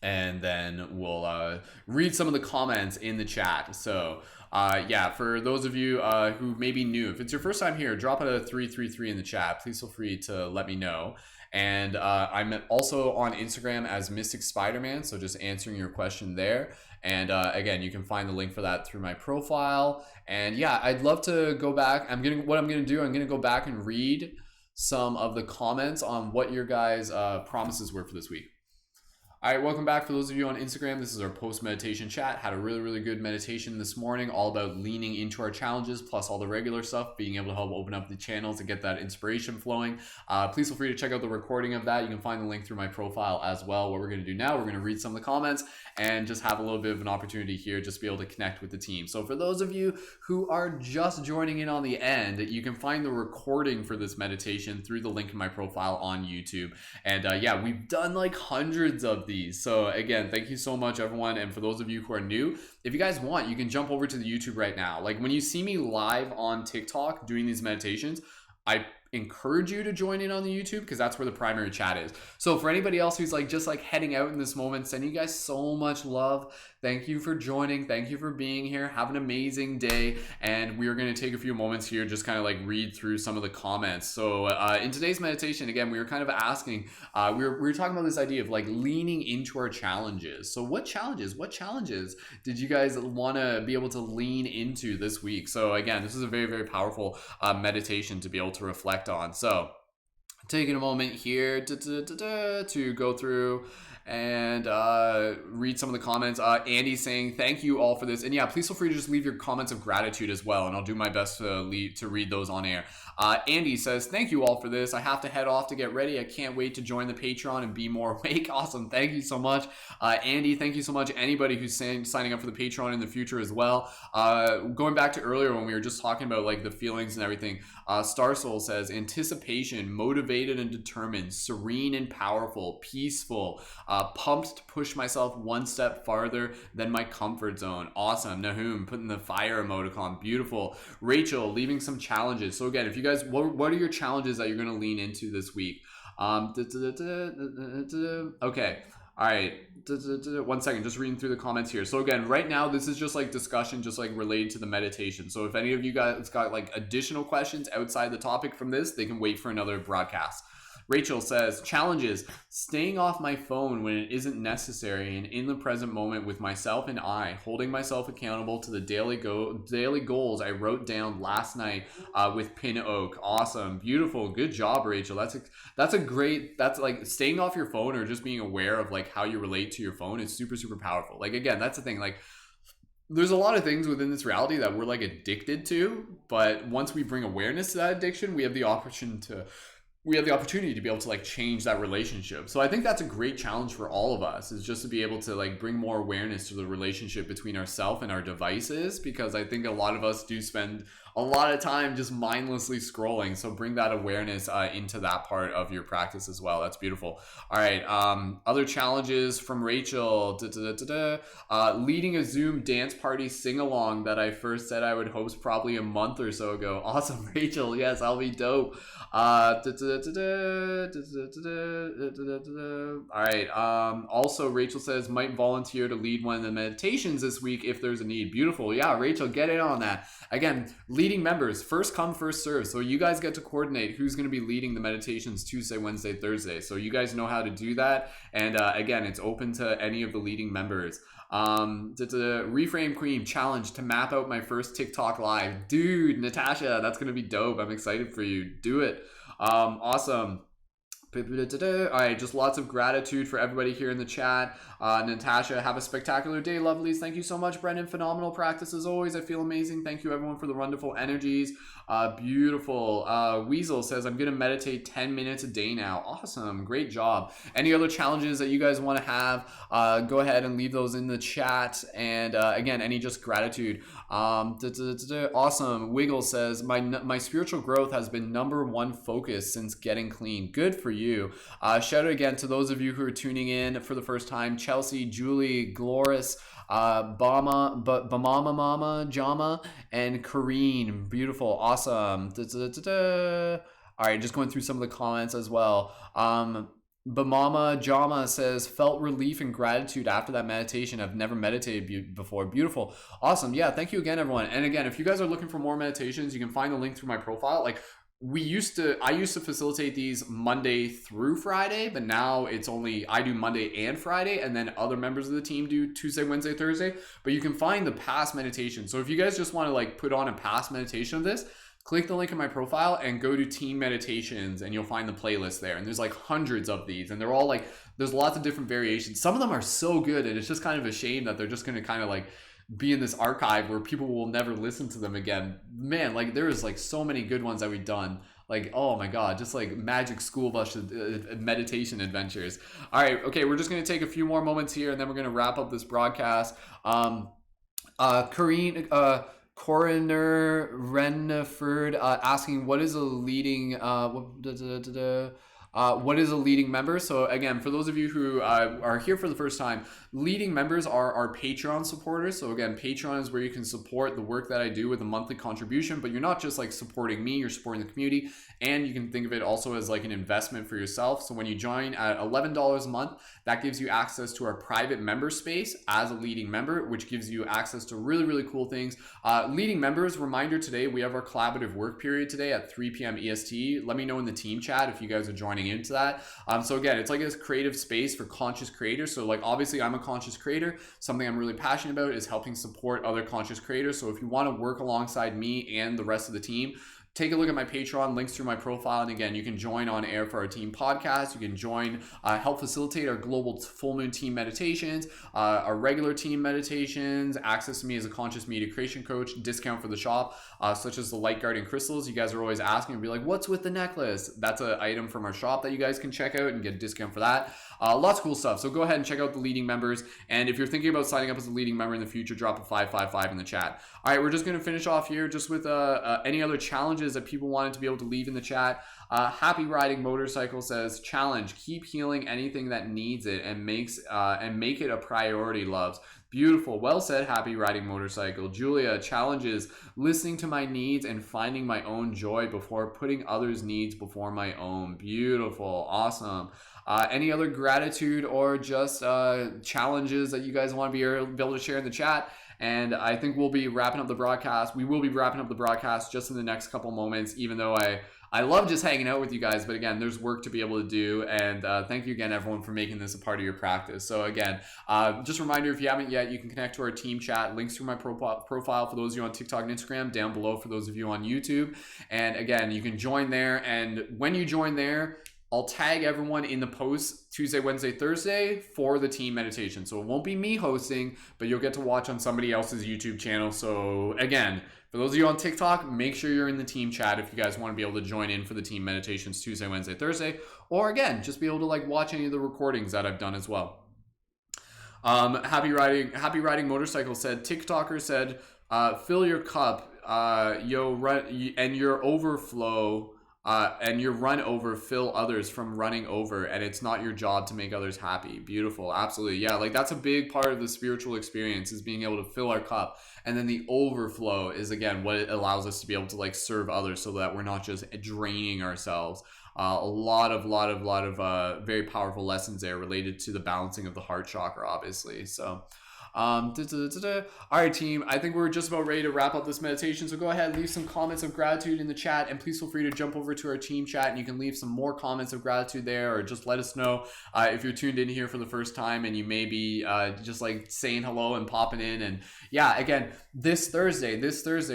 and then we'll read some of the comments in the chat. So yeah, for those of you who may be new, if it's your first time here, drop a 333 in the chat. Please feel free to let me know. And I'm also on Instagram as Mystic Spider-Man, so just answering your question there. And again, you can find the link for that through my profile. And yeah, I'd love to go back. What I'm gonna do, I'm gonna go back and read some of the comments on what your guys' promises were for this week. All right, welcome back. For those of you on Instagram, this is our post-meditation chat. Had a really good meditation this morning, all about leaning into our challenges, plus all the regular stuff, being able to help open up the channels and get that inspiration flowing. Please feel free to check out the recording of that. You can find the link through my profile as well. What we're going to do now, we're going to read some of the comments and just have a little bit of an opportunity here, just be able to connect with the team. So for those of you who are just joining in on the end, you can find the recording for this meditation through the link in my profile on YouTube. And yeah, we've done like hundreds of these. So again, thank you so much, everyone. And for those of you who are new, if you guys want, you can jump over to the YouTube right now. Like when you see me live on TikTok doing these meditations, I encourage you to join in on the YouTube, because that's where the primary chat is. So for anybody else who's like just like heading out in this moment, sending you guys so much love. Thank you for joining. Thank you for being here. Have an amazing day. And we are going to take a few moments here, just kind of like read through some of the comments. So in today's meditation, again, we were kind of asking, we were talking about this idea of like leaning into our challenges. So what challenges did you guys want to be able to lean into this week? So again, this is a very powerful meditation to be able to reflect on. So taking a moment here to go through and read some of the comments. Andy saying, thank you all for this. And yeah, please feel free to just leave your comments of gratitude as well, and I'll do my best to read those on air. Andy says, thank you all for this. I have to head off to get ready. I can't wait to join the Patreon and be more awake. Awesome. Thank you so much. Andy, thank you so much. Anybody who's signing up for the Patreon in the future as well. Going back to earlier when we were just talking about like the feelings and everything, Star Soul says, anticipation, motivated and determined, serene and powerful, peaceful, pumped to push myself one step farther than my comfort zone. Awesome. Nahum putting the fire emoticon. Beautiful. Rachel leaving some challenges. So again, if you guys, what are your challenges that you're going to lean into this week? Okay. All right. 1 second, just reading through the comments here. So again, right now, this is just like discussion, just like related to the meditation. So if any of you guys got like additional questions outside the topic from this, they can wait for another broadcast. Rachel says, challenges, staying off my phone when it isn't necessary and in the present moment with myself and I, holding myself accountable to the daily goals I wrote down last night with Pin Oak. Awesome. Beautiful. Good job, Rachel. That's like staying off your phone or just being aware of like how you relate to your phone is super powerful. Like, again, that's the thing. Like, there's a lot of things within this reality that we're like addicted to, but once we bring awareness to that addiction, we have the opportunity to be able to like change that relationship. So I think that's a great challenge for all of us, is just to be able to like bring more awareness to the relationship between ourselves and our devices, because I think a lot of us do spend a lot of time just mindlessly scrolling. So bring that awareness into that part of your practice as well. That's beautiful. All right. Other challenges from Rachel. Leading a Zoom dance party sing-along that I first said I would host probably a month or so ago. Awesome, Rachel. Yes, I'll be dope. All right. Also, Rachel says, might volunteer to lead one of the meditations this week if there's a need. Beautiful. Yeah, Rachel, get in on that. Again, leading members, first come, first serve. So you guys get to coordinate who's going to be leading the meditations Tuesday, Wednesday, Thursday. So you guys know how to do that. And again, it's open to any of the leading members. Reframe Queen challenge to map out my first TikTok live. Dude, Natasha, that's going to be dope. I'm excited for you. Do it. Awesome. All right, just lots of gratitude for everybody here in the chat. Natasha, have a spectacular day, lovelies. Thank you so much, Brendan. Phenomenal practice as always. I feel amazing. Thank you, everyone, for the wonderful energies. Beautiful. Weasel says, I'm going to meditate 10 minutes a day now. Awesome. Great job. Any other challenges that you guys want to have, go ahead and leave those in the chat. And again, any just gratitude. Awesome. Wiggle says, my spiritual growth has been #1 focus since getting clean. Good for you. Shout out again to those of you who are tuning in for the first time. Chelsea, Julie, Gloris, Bamama Mama, Jama, and Kareen. Beautiful. Awesome. All right, just going through some of the comments as well. Bamama Jama says, felt relief and gratitude after that meditation. I've never meditated before. Beautiful. Awesome. Yeah, thank you again, everyone. And again, if you guys are looking for more meditations, you can find the link through my profile. Like, I used to facilitate these Monday through Friday, but now it's only, I do Monday and Friday, and then other members of the team do Tuesday, Wednesday, Thursday. But you can find the past meditation. So if you guys just want to like put on a past meditation of this, click the link in my profile and go to team meditations, and you'll find the playlist there. And there's like hundreds of these, and they're all like, there's lots of different variations. Some of them are so good, and it's just kind of a shame that they're just going to kind of like be in this archive where people will never listen to them again. Man, like there is like so many good ones that we've done. Like, oh my God, just like magic school bus meditation adventures. All right, okay, we're just going to take a few more moments here, and then we're going to wrap up this broadcast. Coroner Renford asking, what is a leading what is a leading member? So again, for those of you who are here for the first time, leading members are our Patreon supporters. So again, Patreon is where you can support the work that I do with a monthly contribution, but you're not just like supporting me, you're supporting the community, and you can think of it also as like an investment for yourself. So when you join at $11 a month, that gives you access to our private member space as a leading member, which gives you access to really, really cool things. Leading members, reminder today, we have our collaborative work period today at 3 p.m. EST. Let me know in the team chat if you guys are joining into that. So again, it's like a creative space for conscious creators. So like obviously I'm a conscious creator. Something I'm really passionate about is helping support other conscious creators. So if you want to work alongside me and the rest of the team, take a look at my Patreon, links through my profile. And again, you can join on air for our team podcast. You can join, help facilitate our global full moon team meditations, our regular team meditations, access to me as a conscious media creation coach, discount for the shop, such as the light guardian crystals. You guys are always asking and be like, what's with the necklace? That's an item from our shop that you guys can check out and get a discount for that. Lots of cool stuff. So go ahead and check out the leading members. And if you're thinking about signing up as a leading member in the future, drop a 555 in the chat. All right, we're just going to finish off here just with any other challenges that people wanted to be able to leave in the chat. Happy Riding Motorcycle says, challenge, keep healing anything that needs it and make it a priority, loves. Beautiful. Well said, Happy Riding Motorcycle. Julia, challenges, listening to my needs and finding my own joy before putting others' needs before my own. Beautiful. Awesome. Any other gratitude or just challenges that you guys want to be able to share in the chat? And I think we'll be wrapping up the broadcast. We will be wrapping up the broadcast just in the next couple moments, even though I love just hanging out with you guys. But again, there's work to be able to do. And thank you again, everyone, for making this a part of your practice. So again, just a reminder, if you haven't yet, you can connect to our team chat. Links through my profile for those of you on TikTok and Instagram, down below for those of you on YouTube. And again, you can join there. And when you join there, I'll tag everyone in the post Tuesday, Wednesday, Thursday for the team meditation. So it won't be me hosting, but you'll get to watch on somebody else's YouTube channel. So again, for those of you on TikTok, make sure you're in the team chat if you guys want to be able to join in for the team meditations Tuesday, Wednesday, Thursday, or again, just be able to like watch any of the recordings that I've done as well. Happy Riding Motorcycle said, TikToker said, fill your cup, and your overflow. And your run over fill others from running over, and it's not your job to make others happy. Beautiful. Absolutely. Yeah, like that's a big part of the spiritual experience, is being able to fill our cup, and then the overflow is again what it allows us to be able to like serve others, so that we're not just draining ourselves. A lot of very powerful lessons there related to the balancing of the heart chakra, obviously. So All right, team. I think we're just about ready to wrap up this meditation. So go ahead, leave some comments of gratitude in the chat, and please feel free to jump over to our team chat, and you can leave some more comments of gratitude there, or just let us know if you're tuned in here for the first time and you may be just like saying hello and popping in. And yeah, again, this Thursday,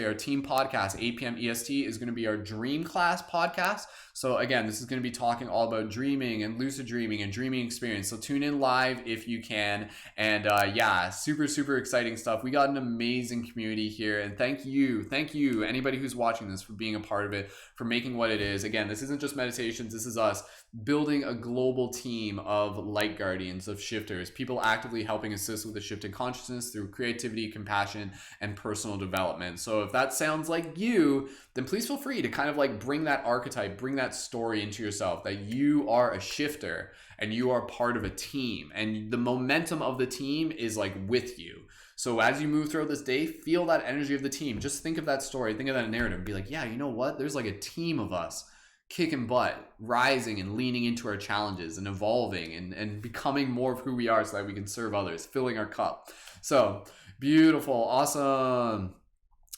our team podcast, 8 p.m. EST, is going to be our Dream Class podcast. So again, this is going to be talking all about dreaming and lucid dreaming and dreaming experience. So tune in live if you can. And yeah, super exciting stuff. We got an amazing community here, and thank you anybody who's watching this for being a part of it, for making what it is. Again, this isn't just meditations. This is us building a global team of light guardians, of shifters, people actively helping assist with the shift in consciousness through creativity, compassion, and personal development. So if that sounds like you, then please feel free to kind of like bring that archetype, bring that story into yourself, that you are a shifter and you are part of a team, and the momentum of the team is like with you. So as you move throughout this day, feel that energy of the team. Just think of that story, think of that narrative, and be like, yeah, you know what? There's like a team of us kicking butt, rising and leaning into our challenges and evolving and becoming more of who we are so that we can serve others, filling our cup. So beautiful. Awesome.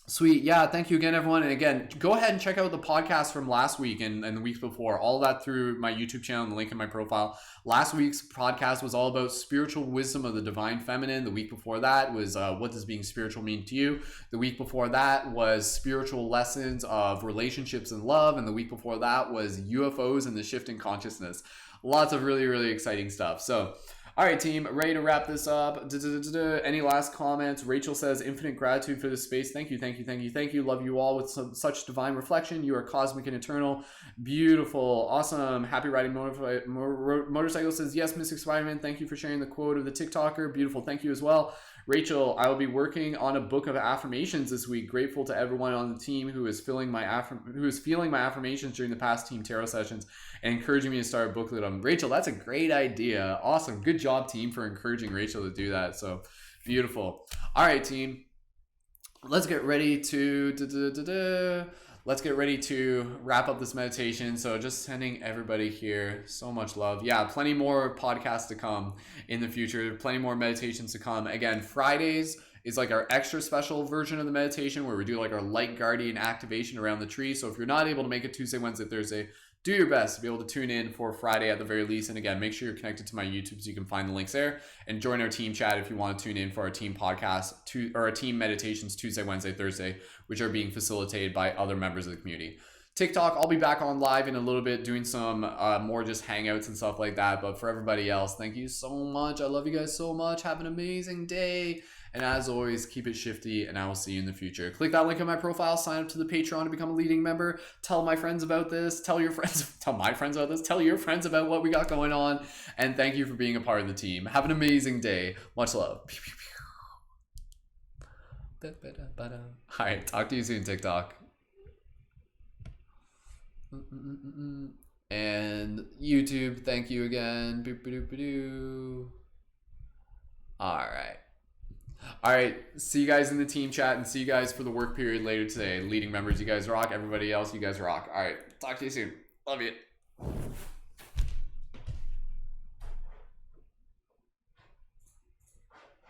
Sweet. Yeah. Thank you again, everyone. And again, go ahead and check out the podcast from last week and the weeks before. All that through my YouTube channel and the link in my profile. Last week's podcast was all about spiritual wisdom of the divine feminine. The week before that was what does being spiritual mean to you? The week before that was spiritual lessons of relationships and love. And the week before that was UFOs and the shift in consciousness. Lots of really exciting stuff. So all right, team, ready to wrap this up. Any last comments? Rachel says, infinite gratitude for this space. Thank you. Love you all with such divine reflection. You are cosmic and eternal. Beautiful. Awesome. Happy riding motorcycle says, yes, Mystic Spider-Man. Thank you for sharing the quote of the TikToker. Beautiful. Thank you as well. Rachel, I will be working on a book of affirmations this week. Grateful to everyone on the team who is feeling my affirmations during the past team tarot sessions and encouraging me to start a booklet on. Rachel, that's a great idea. Awesome. Good job, team, for encouraging Rachel to do that. So beautiful. All right, team. Let's get ready to wrap up this meditation. So just sending everybody here so much love. Yeah, plenty more podcasts to come in the future, plenty more meditations to come. Again, Fridays is like our extra special version of the meditation where we do like our light guardian activation around the tree. So if you're not able to make it Tuesday, Wednesday, Thursday, do your best to be able to tune in for Friday at the very least. And again, make sure you're connected to my YouTube so you can find the links there, and join our team chat if you want to tune in for our team podcast or our team meditations Tuesday, Wednesday, Thursday, which are being facilitated by other members of the community. TikTok, I'll be back on live in a little bit doing some more just hangouts and stuff like that. But for everybody else, thank you so much. I love you guys so much. Have an amazing day. And as always, keep it shifty, and I will see you in the future. Click that link in my profile, sign up to the Patreon to become a leading member. Tell my friends about this. Tell your friends about this. Tell your friends about what we got going on. And thank you for being a part of the team. Have an amazing day. Much love. All right, talk to you soon, TikTok. And YouTube, thank you again. All right, see you guys in the team chat, and see you guys for the work period later today. Leading members, you guys rock. Everybody else, you guys rock. All right, talk to you soon. Love you.